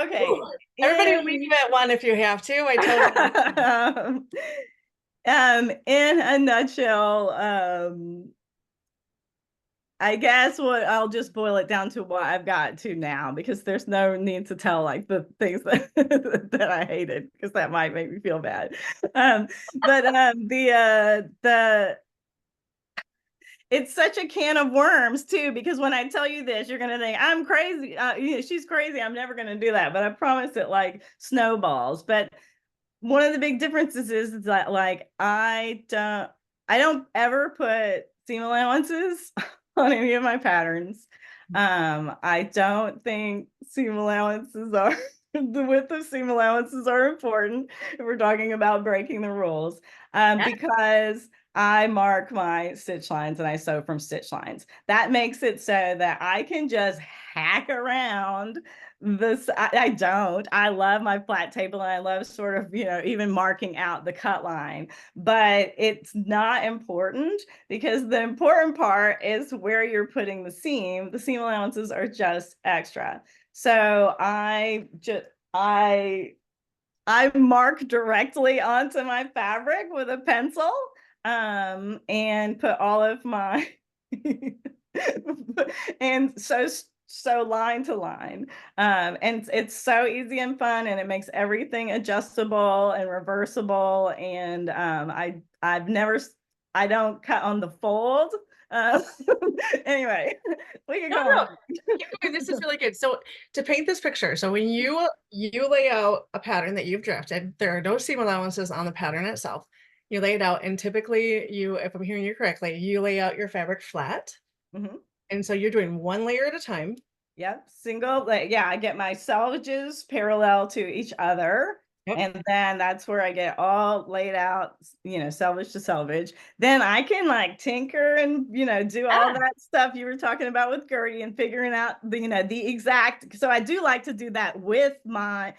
Okay. Ooh. Everybody leave at one if you have to. I totally in a nutshell, I guess what I'll just boil it down to what I've got to now, because there's no need to tell like the things that that I hated, because that might make me feel bad. The it's such a can of worms too, because when I tell you this, you're gonna think I'm crazy. She's crazy. I'm never gonna do that. But I promise it like snowballs. But one of the big differences is that like I don't ever put seam allowances on any of my patterns. I don't think seam allowances are the width of seam allowances are important if we're talking about breaking the rules, because I mark my stitch lines and I sew from stitch lines. That makes it so that I can just hack around this. I don't. I love my flat table and I love sort of, even marking out the cut line, but it's not important, because the important part is where you're putting the seam. The seam allowances are just extra. So I mark directly onto my fabric with a pencil, and put all of my and so line to line, and it's so easy and fun, and it makes everything adjustable and reversible. And I don't cut on the fold. Anyway, we can go on. This is really good. So to paint this picture, so when you lay out a pattern that you've drafted, there are no seam allowances on the pattern itself. You lay it out, and typically you, if I'm hearing you correctly, you lay out your fabric flat. And so you're doing one layer at a time. Yep, single. Yeah, I get my selvages parallel to each other. Yep. And then that's where I get all laid out, selvage to selvage. Then I can like tinker and, do all that stuff you were talking about with Gertie and figuring out the exact. So I do like to do that with my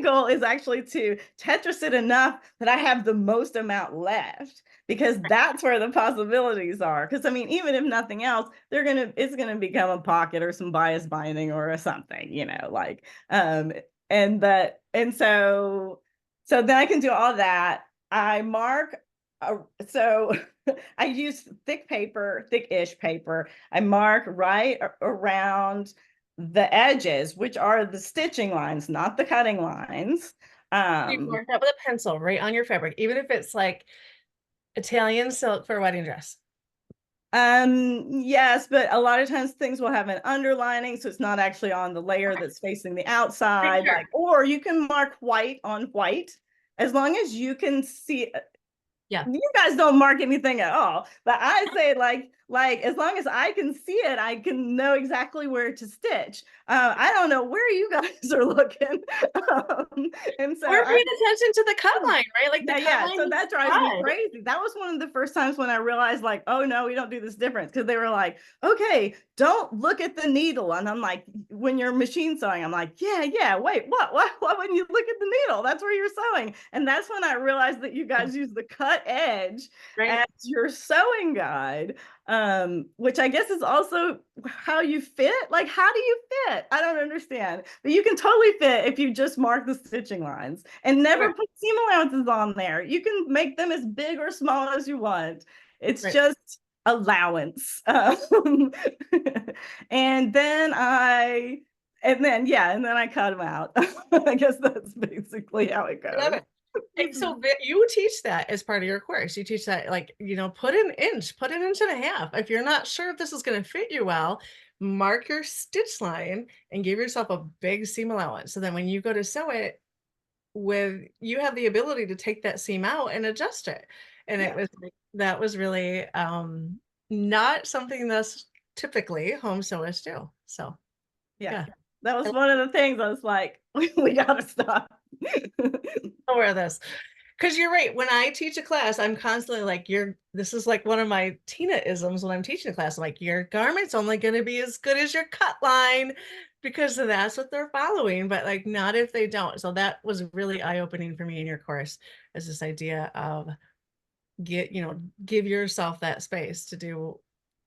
goal is actually to Tetris it enough that I have the most amount left, because that's where the possibilities are. Because I mean, even if nothing else, it's gonna become a pocket or some bias binding or something, like and so then I can do all that. I mark. So I use thick-ish paper. I mark right around the edges, which are the stitching lines, not the cutting lines. You mark that with a pencil right on your fabric, even if it's like Italian silk for a wedding dress. Yes, but a lot of times things will have an underlining, so it's not actually on the layer that's facing the outside. Sure. Or you can mark white on white, as long as you can see. Yeah, you guys don't mark anything at all, but I say like as long as I can see it, I can know exactly where to stitch. I don't know where you guys are looking, and so we're paying attention to the cut line, right? Like the cut line. So that drives me crazy. That was one of the first times when I realized, like, oh no, we don't do this difference, because they were like, okay, don't look at the needle, and I'm like, when you're machine sewing, I'm like, yeah, wait, what? Why wouldn't you look at the needle? That's where you're sewing. And that's when I realized that you guys use the cut edge Right. as your sewing guide, which I guess is also how you fit. Like, how do you fit? I don't understand. But you can totally fit if you just mark the stitching lines and Okay. never put seam allowances on there. You can make them as big or small as you want. It's Right. just allowance. And then and then I cut them out. I guess that's basically how it I love goes. it. So you teach that as part of your course. You teach that, like, put an inch, put an inch and a half. If you're not sure if this is going to fit you well, mark your stitch line and give yourself a big seam allowance. So then when you go to sew it, you have the ability to take that seam out and adjust it. And Yeah, that was really not something that's typically home sewists do. So yeah. yeah, That was one of the things I was like, we gotta stop. I'll wear this. Because you're right. When I teach a class, I'm constantly like, this is like one of my Tina isms when I'm teaching a class. I'm like, your garment's only going to be as good as your cut line because that's what they're following, but like not if they don't. So that was really eye-opening for me in your course, is this idea of give yourself that space to do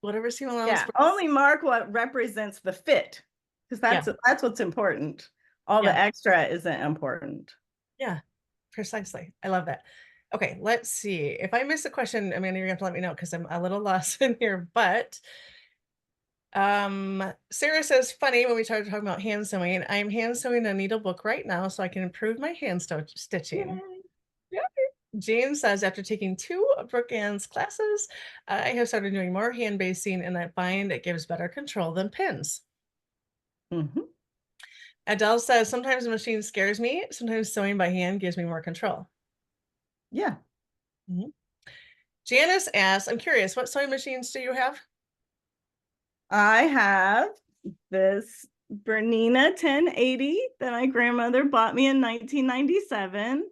whatever seam allowance. Yeah, only mark what represents the fit, because Yeah, that's what's important. All the yeah, extra isn't important. yeah, precisely. I love that. Okay, let's see. If I miss a question, Amanda, you're gonna have to let me know because I'm a little lost in here, but Sarah says, funny, when we started talking about hand sewing, I'm hand sewing a needle book right now so I can improve my hand stitching. Yay. Yeah. Jane says, after taking 2 of Brooke Ann's classes, I have started doing more hand basting and I find it gives better control than pins. Mhm. Adele says, sometimes the machine scares me. Sometimes sewing by hand gives me more control. Yeah. Mhm. Janice asks, I'm curious, what sewing machines do you have? I have this Bernina 1080 that my grandmother bought me in 1997.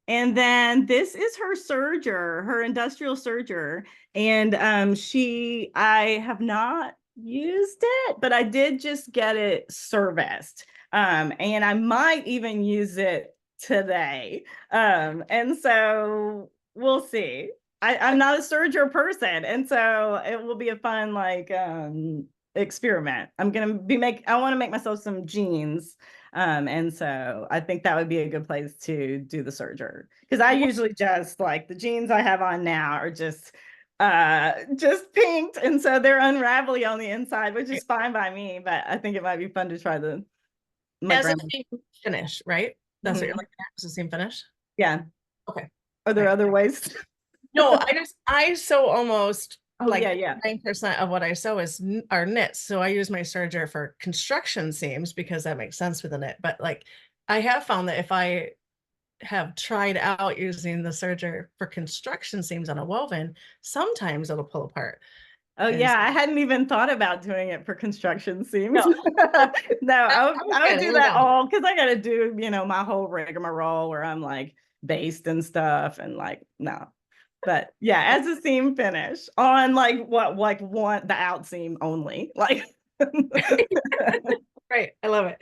And then this is her serger, her industrial serger. And I have not used it, but I did just get it serviced. And I might even use it today. And so we'll see. I'm not a serger person, and so it will be a fun experiment. I want to make myself some jeans. And so I think that would be a good place to do the serger, because I usually just like the jeans I have on now are just pinked, and so they're unravelly on the inside, which is fine by me, but I think it might be fun to try my As a grandma. seam finish, right? That's what you're Mhm. looking at, as a seam finish? Yeah. Okay. Are there Right. other ways? No, I sew almost Oh like yeah, yeah. 9% of what I sew are knits. So I use my serger for construction seams because that makes sense with a knit. But like I have found that if I have tried out using the serger for construction seams on a woven, sometimes it'll pull apart. Oh And yeah, I hadn't even thought about doing it for construction seams. no, No, I would again, do we're that done. all because I got to do, my whole rigmarole where I'm like based and stuff and like no. But yeah, as a seam finish on one the out seam only. Like Right. I love it.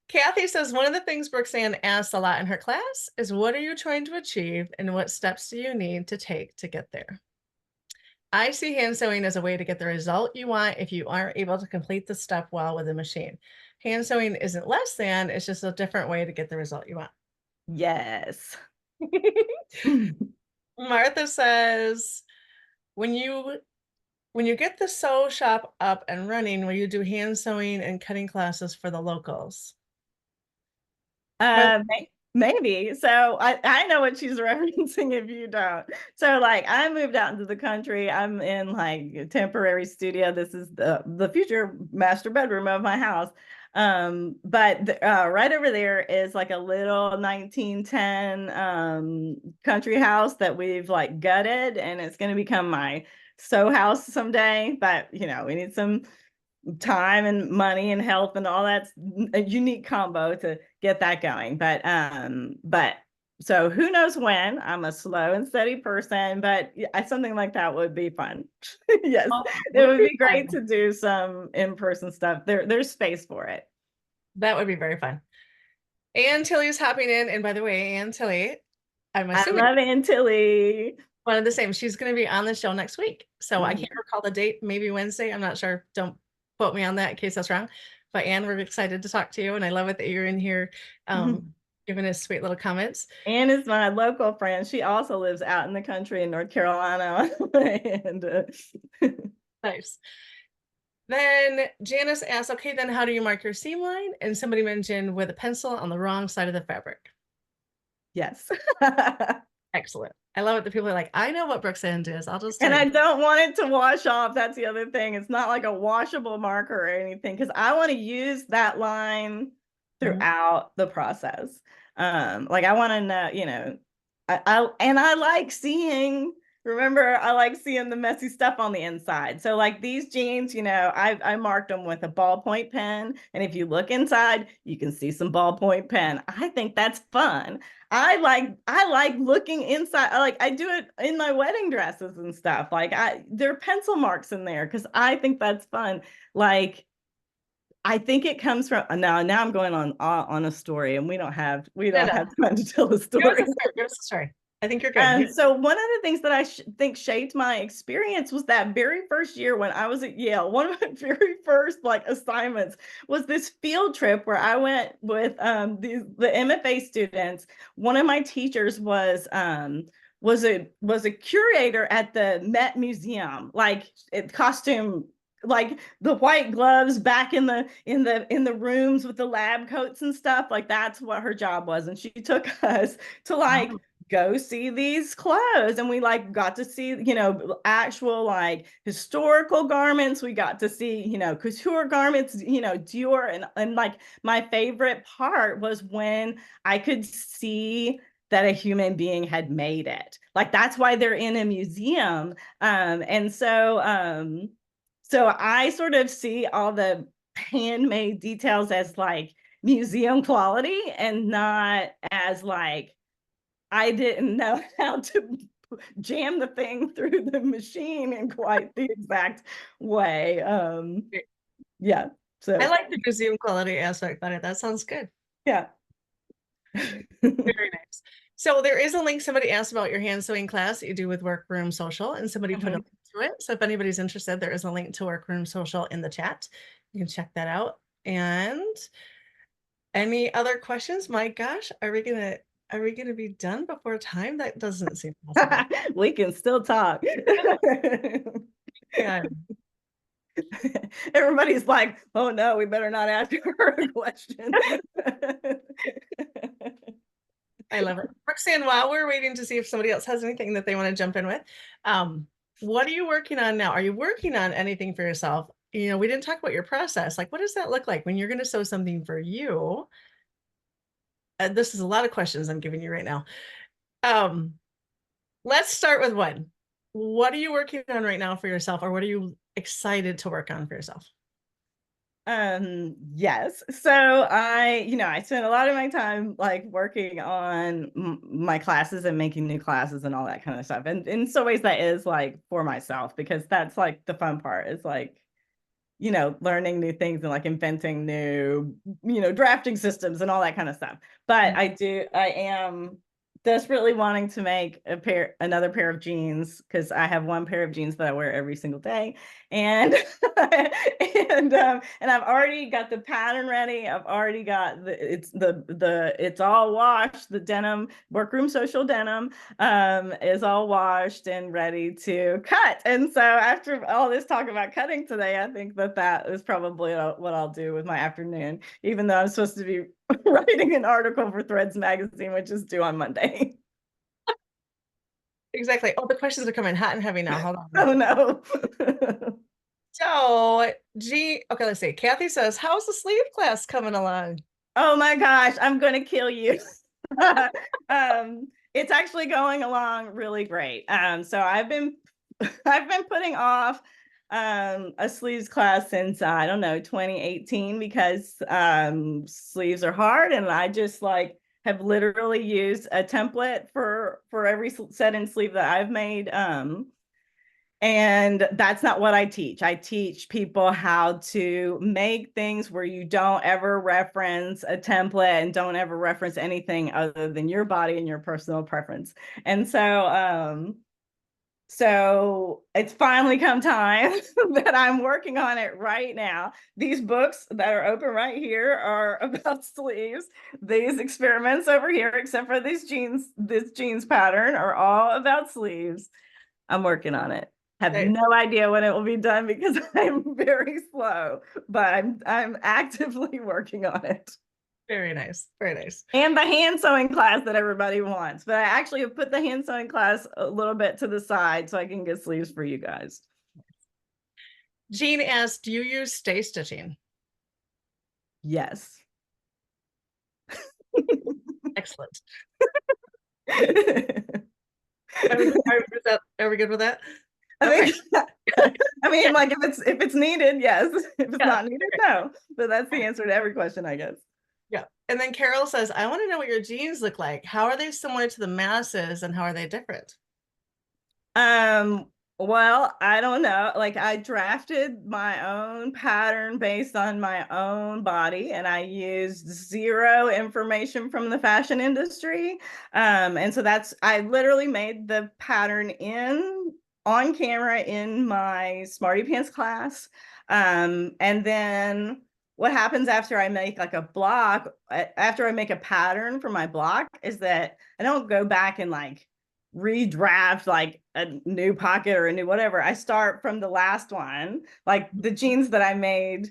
Kathy says one of the things Brooksand asks a lot in her class is, what are you trying to achieve and what steps do you need to take to get there? I see hand sewing as a way to get the result you want if you aren't able to complete the step well with a machine. Hand sewing isn't less than, it's just a different way to get the result you want. yes. Martha says, when you get the sew shop up and running, will you do hand sewing and cutting classes for the locals? Martha, Maybe. So I know what she's referencing if you don't. So like I moved out into the country. I'm in like a temporary studio. This is the future master bedroom of my house. But right over there is like a little 1910 country house that we've like gutted, and it's going to become my sew house someday. But we need some time and money and health and all that's a unique combo to get that going. But so who knows when. I'm a slow and steady person, but something like that would be fun. Yes, oh, it would would be be fun. great to do some in-person stuff. There's space for it. That would be very fun. Ann Tilly's hopping in, and by the way, Ann Tilly, I'm I assuming love Aunt Tilly. one of the same. She's going to be on the show next week. So I can't Mhm. recall the date, maybe Wednesday. I'm not sure. Don't quote me on that in case that's wrong. But Anne, we're excited to talk to you. And I love it that you're in here giving us sweet little comments. Anne is my local friend. She also lives out in the country in North Carolina. And Nice. Then Janice asked, okay, then how do you mark your seam line? And somebody mentioned with a pencil on the wrong side of the fabric. yes. Excellent. I love it that people are like, I know what Brooks End is. I'll just tell And I you. don't want it to wash off. That's the other thing. It's not like a washable marker or anything, because I want to use that line Mhm. throughout the process. Like I want to know, I like seeing, remember, I like seeing the messy stuff on the inside. So like these jeans, I marked them with a ballpoint pen. And if you look inside, you can see some ballpoint pen. I think that's fun. I like looking inside. I do it in my wedding dresses and stuff. There are pencil marks in there because I think that's fun. Like I think it comes from now I'm going on a story, and we No, don't no. have time to tell the Give us story. a story. Give us a story. I think you're good. So one of the things that I think shaped my experience was that very first year when I was at Yale. One of my very first assignments was this field trip where I went with the MFA students. One of my teachers was a curator at the Met Museum, costume, like the white gloves back in the rooms with the lab coats and stuff. Like that's what her job was, and she took us to Wow. go see these clothes, and we got to see actual historical garments. We got to see couture garments, Dior, and my favorite part was when I could see that a human being had made it. Like that's why they're in a museum. And so I sort of see all the handmade details as museum quality, and not as I didn't know how to jam the thing through the machine in quite the exact way. Yeah. I So like the museum quality aspect about it. That sounds good. yeah. Very nice. So there is a link. Somebody asked about your hand sewing class that you do with Workroom Social, and somebody put a Mhm. link to it. So if anybody's interested, there is a link to Workroom Social in the chat. You can check that out. And any other questions? My gosh, are we gonna be done before time? That doesn't seem possible. We can still talk. Yeah, Everybody's like, oh no, we better not ask her a question. I love it. Roxanne, while we're waiting to see if somebody else has anything that they want to jump in with, what are you working on now? Are you working on anything for yourself? We didn't talk about your process. Like, what does that look like when you're going to sew something for you? This is a lot of questions I'm giving you right now. Um, let's start with one. What are you working on right now for yourself, or what are you excited to work on for yourself? Yes. So I spent a lot of my time working on my classes and making new classes and all that kind of stuff. And in some ways that is for myself, because that's the fun part is learning new things and inventing new, drafting systems and all that kind of stuff. But I am desperately wanting to make another pair of jeans, because I have one pair of jeans that I wear every single day. And and I've already got the pattern ready. I've already got it's all washed. The denim, Workroom Social denim, is all washed and ready to cut. And so after all this talk about cutting today, I think that is probably what I'll do with my afternoon, even though I'm supposed to be writing an article for Threads magazine, which is due on Monday. Exactly. Oh, the questions are coming hot and heavy now. Hold on. Oh no. So, okay, let's see. Kathy says, how's the sleeve class coming along? Oh my gosh, I'm gonna kill you. It's actually going along really great. So I've been putting off a sleeves class since I don't know 2018, because sleeves are hard, and I just have literally used a template for every set and sleeve that I've made. And that's not what I teach. I teach people how to make things where you don't ever reference a template and don't ever reference anything other than your body and your personal preference. And so So it's finally come time that I'm working on it right now. These books that are open right here are about sleeves. These experiments over here, except for this jeans pattern, are all about sleeves. I'm working on it. Have Right. no idea when it will be done because I'm very slow, but I'm actively working on it. Very nice. Very nice. And the hand sewing class that everybody wants. But I actually have put the hand sewing class a little bit to the side so I can get sleeves for you guys. Jean asked, do you use stay stitching? Yes. Excellent. I Are we good with that? Okay. think I mean, like if it's needed, yes. If it's Yeah. not needed, no. But that's the answer to every question, I guess. Yeah. And then Carol says, I want to know what your jeans look like. How are they similar to the masses and how are they different? Well, I don't know. Like I drafted my own pattern based on my own body and I used zero information from the fashion industry. And so I literally made the pattern in on camera in my Smarty Pants class. And then what happens after I make like a block, after I make a pattern for my block is that I don't go back and like redraft like a new pocket or a new whatever. I start from the last one, like the jeans that I made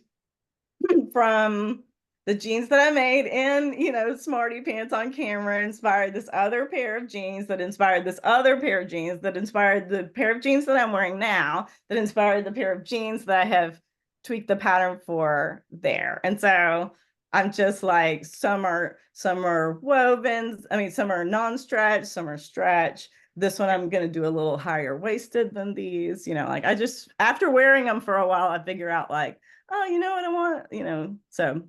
from the jeans that I made in, Smarty Pants on camera inspired this other pair of jeans that inspired this other pair of jeans that inspired the pair of jeans that I'm wearing now, that inspired the pair of jeans that I have tweaked the pattern for there. And so I'm just like some are wovens, I mean some are non-stretch, some are stretch. This one I'm going to do a little higher waisted than these, like I just after wearing them for a while I figure out like, oh, you know what I want, so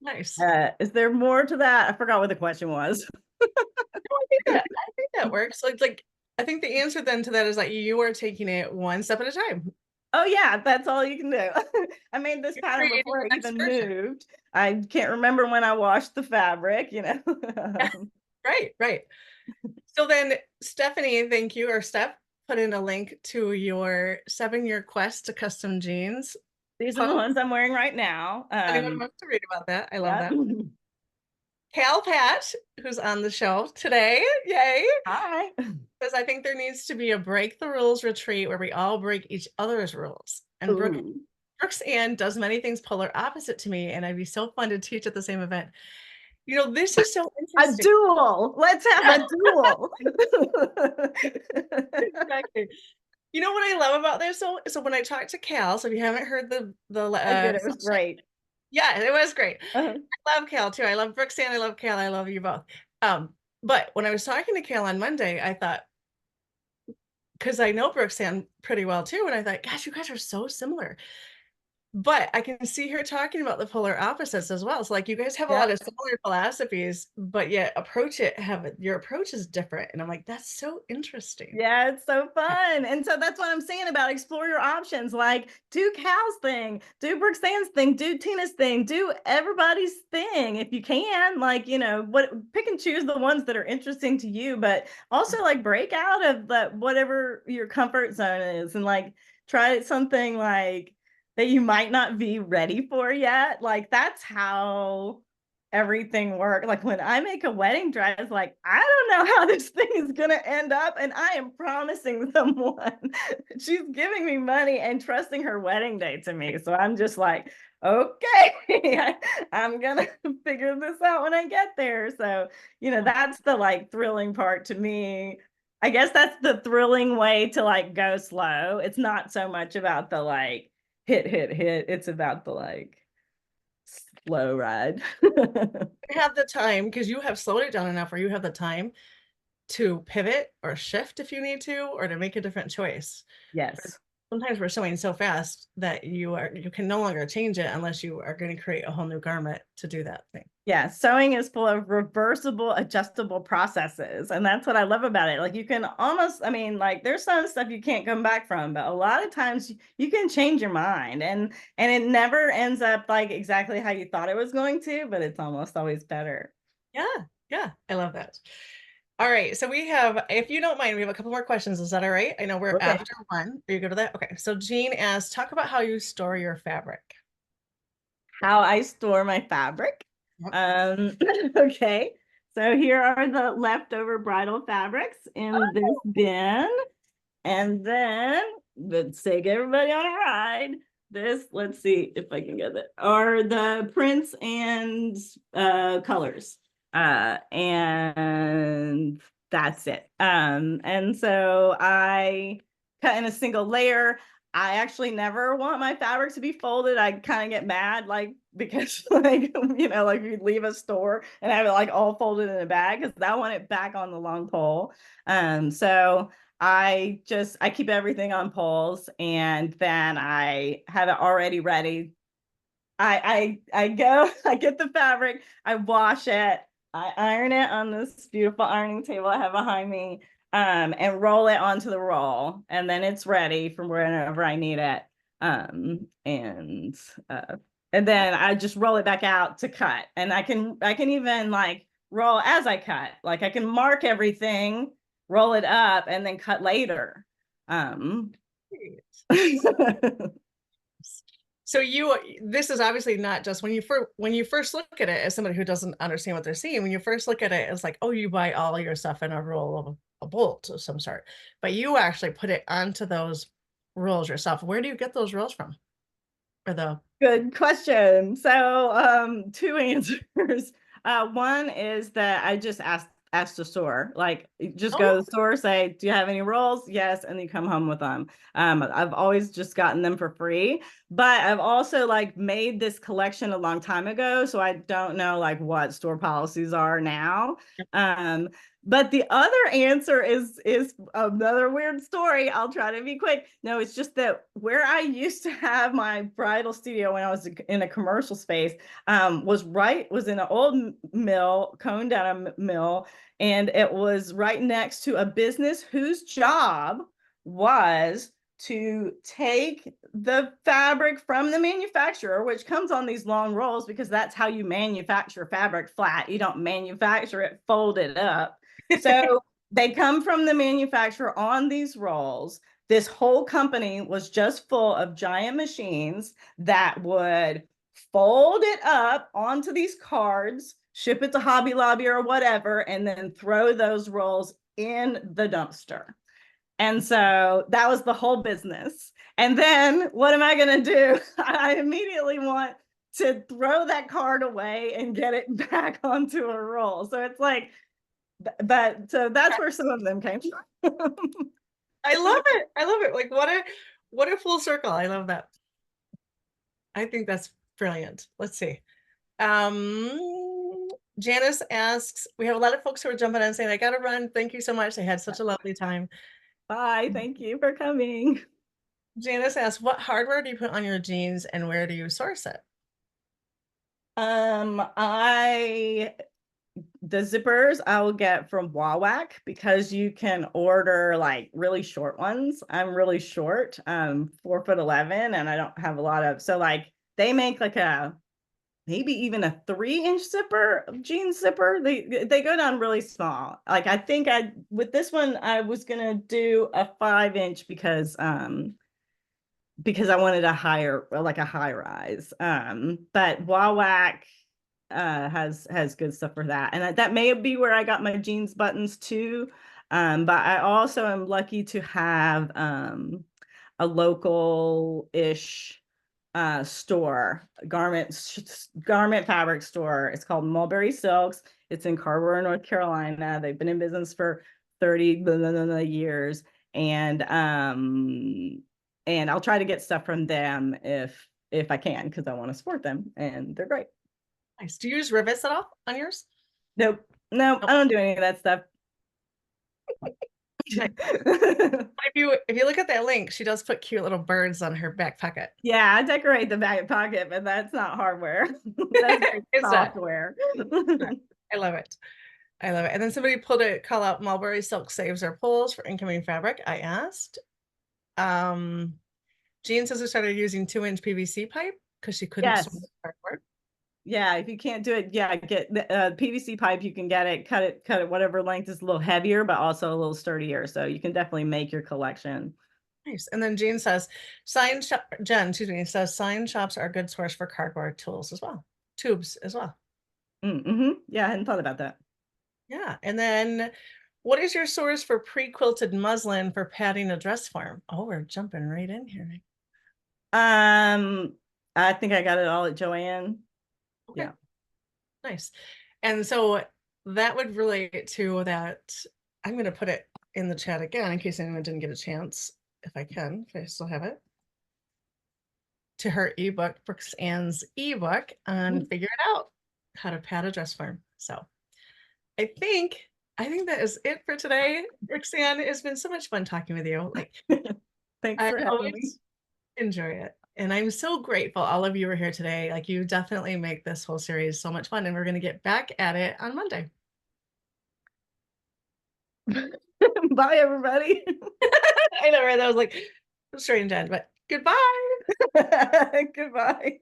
Nice. is there more to that? I forgot what the question was. I think that works. So it's like I think the answer then to that is that you are taking it one step at a time. Oh yeah, that's all you can do. I made this You're pattern creating before the I next even version. moved. I can't remember when I washed the fabric, Yeah, right, right. So then Stephanie, thank you, or Steph, put in a link to your 7-year quest to custom jeans. These are the ones I'm wearing right now. Anyone wants to read about that? I love Yeah. that. Cal Pat, who's on the show today, yay, Hi. says, I think there needs to be a break the rules retreat where we all break each other's rules. And Ooh. Brooks Ann does many things polar opposite to me, and I'd be so fun to teach at the same event. This is so A interesting. duel. Let's have a duel. Exactly. You know what I love about this? So when I talked to Cal, so if you haven't heard the I did. It was great. yeah, it was great. Uh-huh. I love Cal too. I love Brooks and I love Cal. I love you both. But when I was talking to Cal on Monday, I thought, because I know Brooks Ann pretty well too, and I thought, gosh, you guys are so similar. But I can see her talking about the polar opposites as well. So like you guys have a lot Yep. of similar philosophies, but yet your approach is different. And I'm like, that's so interesting. Yeah, it's so fun. And so that's what I'm saying about explore your options. Like do Cal's thing, do Brooke Sands thing, do Tina's thing, do everybody's thing if you can. Like, pick and choose the ones that are interesting to you, but also like break out of that whatever your comfort zone is and like try something like that you might not be ready for yet. Like that's how everything work. Like when I make a wedding dress, like I don't know how this thing is gonna end up, and I am promising someone she's giving me money and trusting her wedding day to me. So I'm just like, okay, I'm gonna figure this out when I get there. So that's the like thrilling part to me. I guess that's the thrilling way to like go slow. It's not so much about the like hit, hit, hit. It's about the like slow ride. Have the time because you have slowed it down enough where you have the time to pivot or shift if you need to, or to make a different choice. Yes. Sometimes we're sewing so fast that you can no longer change it unless you are going to create a whole new garment to do that thing. Yeah, sewing is full of reversible, adjustable processes. And that's what I love about it. Like you can almost, I mean, like there's some stuff you can't come back from, but a lot of times you can change your mind and it never ends up like exactly how you thought it was going to, but it's almost always better. Yeah, yeah, I love that. All right, so we have, if you don't mind, we have a couple more questions. Is that all right? I know we're Okay. after one. Are you good with that? Okay. So Jean asks, talk about how you store your fabric. How I store my fabric. Yep. Um, okay. So here are the leftover bridal fabrics in this bin. And then let's take everybody on a ride. This, let's see if I can get it, are the prints and colors. And that's it. And so I cut in a single layer. I actually never want my fabric to be folded. I kind of get mad, like, because like, like you leave a store and have it like all folded in a bag, because I want it back on the long pole. So I keep everything on poles, and then I have it already ready. I go, I get the fabric, I wash it, I iron it on this beautiful ironing table I have behind me, and roll it onto the roll, and then it's ready for whenever I need it. Um, and uh, and then I just roll it back out to cut, and I can even like roll as I cut, like I can mark everything, roll it up, and then cut later. Um, So this is obviously not just when you first look at it as somebody who doesn't understand what they're seeing. When you first look at it, it's like, oh, you buy all your stuff in a roll of a bolt of some sort, but you actually put it onto those rolls yourself. Where do you get those rolls from? Or the Good question. So, two answers. One is that I just asked the store, like, just go oh, to the store, say, "Do you have any rolls?" Yes, and you come home with them. I've always just gotten them for free, but I've also like made this collection a long time ago, so I don't know like what store policies are now. Um, but the other answer is another weird story. I'll try to be quick. No, it's just that where I used to have my bridal studio when I was in a commercial space, was in an old mill, coned down a mill, and it was right next to a business whose job was to take the fabric from the manufacturer, which comes on these long rolls, because that's how you manufacture fabric flat. You don't manufacture it folded up. So they come from the manufacturer on these rolls. This whole company was just full of giant machines that would fold it up onto these cards, ship it to Hobby Lobby or whatever, and then throw those rolls in the dumpster. And so that was the whole business. And then what am I going to do? I immediately want to throw that card away and get it back onto a roll. So it's like, but so that's where some of them came from. I love it. I love it. Like what a full circle. I love that. I think that's brilliant. Let's see. Janice asks, we have a lot of folks who are jumping in saying, I gotta run. Thank you so much. I had such a lovely time. Bye. Thank you for coming. Janice asks, what hardware do you put on your jeans and where do you source it? I the zippers I will get from Wawak, because you can order like really short ones. I'm really short, 4'11", and I don't have a lot of, so like they make like a maybe even a 3-inch zipper, jean zipper. They go down really small. Like I think with this one I was gonna do a 5-inch because I wanted a higher, like a high rise. But Wawak has good stuff for that, and that may be where I got my jeans buttons too. But I also am lucky to have a local-ish store, garment fabric store. It's called Mulberry Silks. It's in Carver, North Carolina. They've been in business for 30 years, and I'll try to get stuff from them if I can, because I want to support them, and they're great. Nice. Do you use rivets at all on yours? Nope, no, I don't do any of that stuff. Nice. If you look at that link, she does put cute little birds on her back pocket. Yeah, I decorate the back pocket, but that's not hardware. That's It's not. software. I love it. I love it. And then somebody pulled a call out Mulberry Silk saves their pulls for incoming fabric. I asked. Jean says she started using 2-inch PVC pipe because she couldn't swim Yes. with cardboard. Yeah, if you can't do it, yeah, get the PVC pipe. You can get it, cut it whatever length is a little heavier, but also a little sturdier. So you can definitely make your collection. Nice. And then Jean says, sign shop, Jen, excuse me, says sign shops are a good source for cardboard tools as well, tubes as well. Mm-hmm. Yeah, I hadn't thought about that. Yeah. And then what is your source for pre-quilted muslin for padding a dress form? Oh, we're jumping right in here. Um, I think I got it all at Joanne. Okay, Yeah. nice. And so that would relate to that. I'm going to put it in the chat again in case anyone didn't get a chance, if I can, if I still have it, to her ebook, Brooks Ann's ebook on Figure It Out, How to Pad a Dress Form. So I think that is it for today. Roxanne, it's been so much fun talking with you. Like, Thanks I for having me. always enjoy it. And I'm so grateful all of you were here today. Like, you definitely make this whole series so much fun. And we're going to get back at it on Monday. Bye, everybody. I know, right? That was like strange end, but goodbye. Goodbye.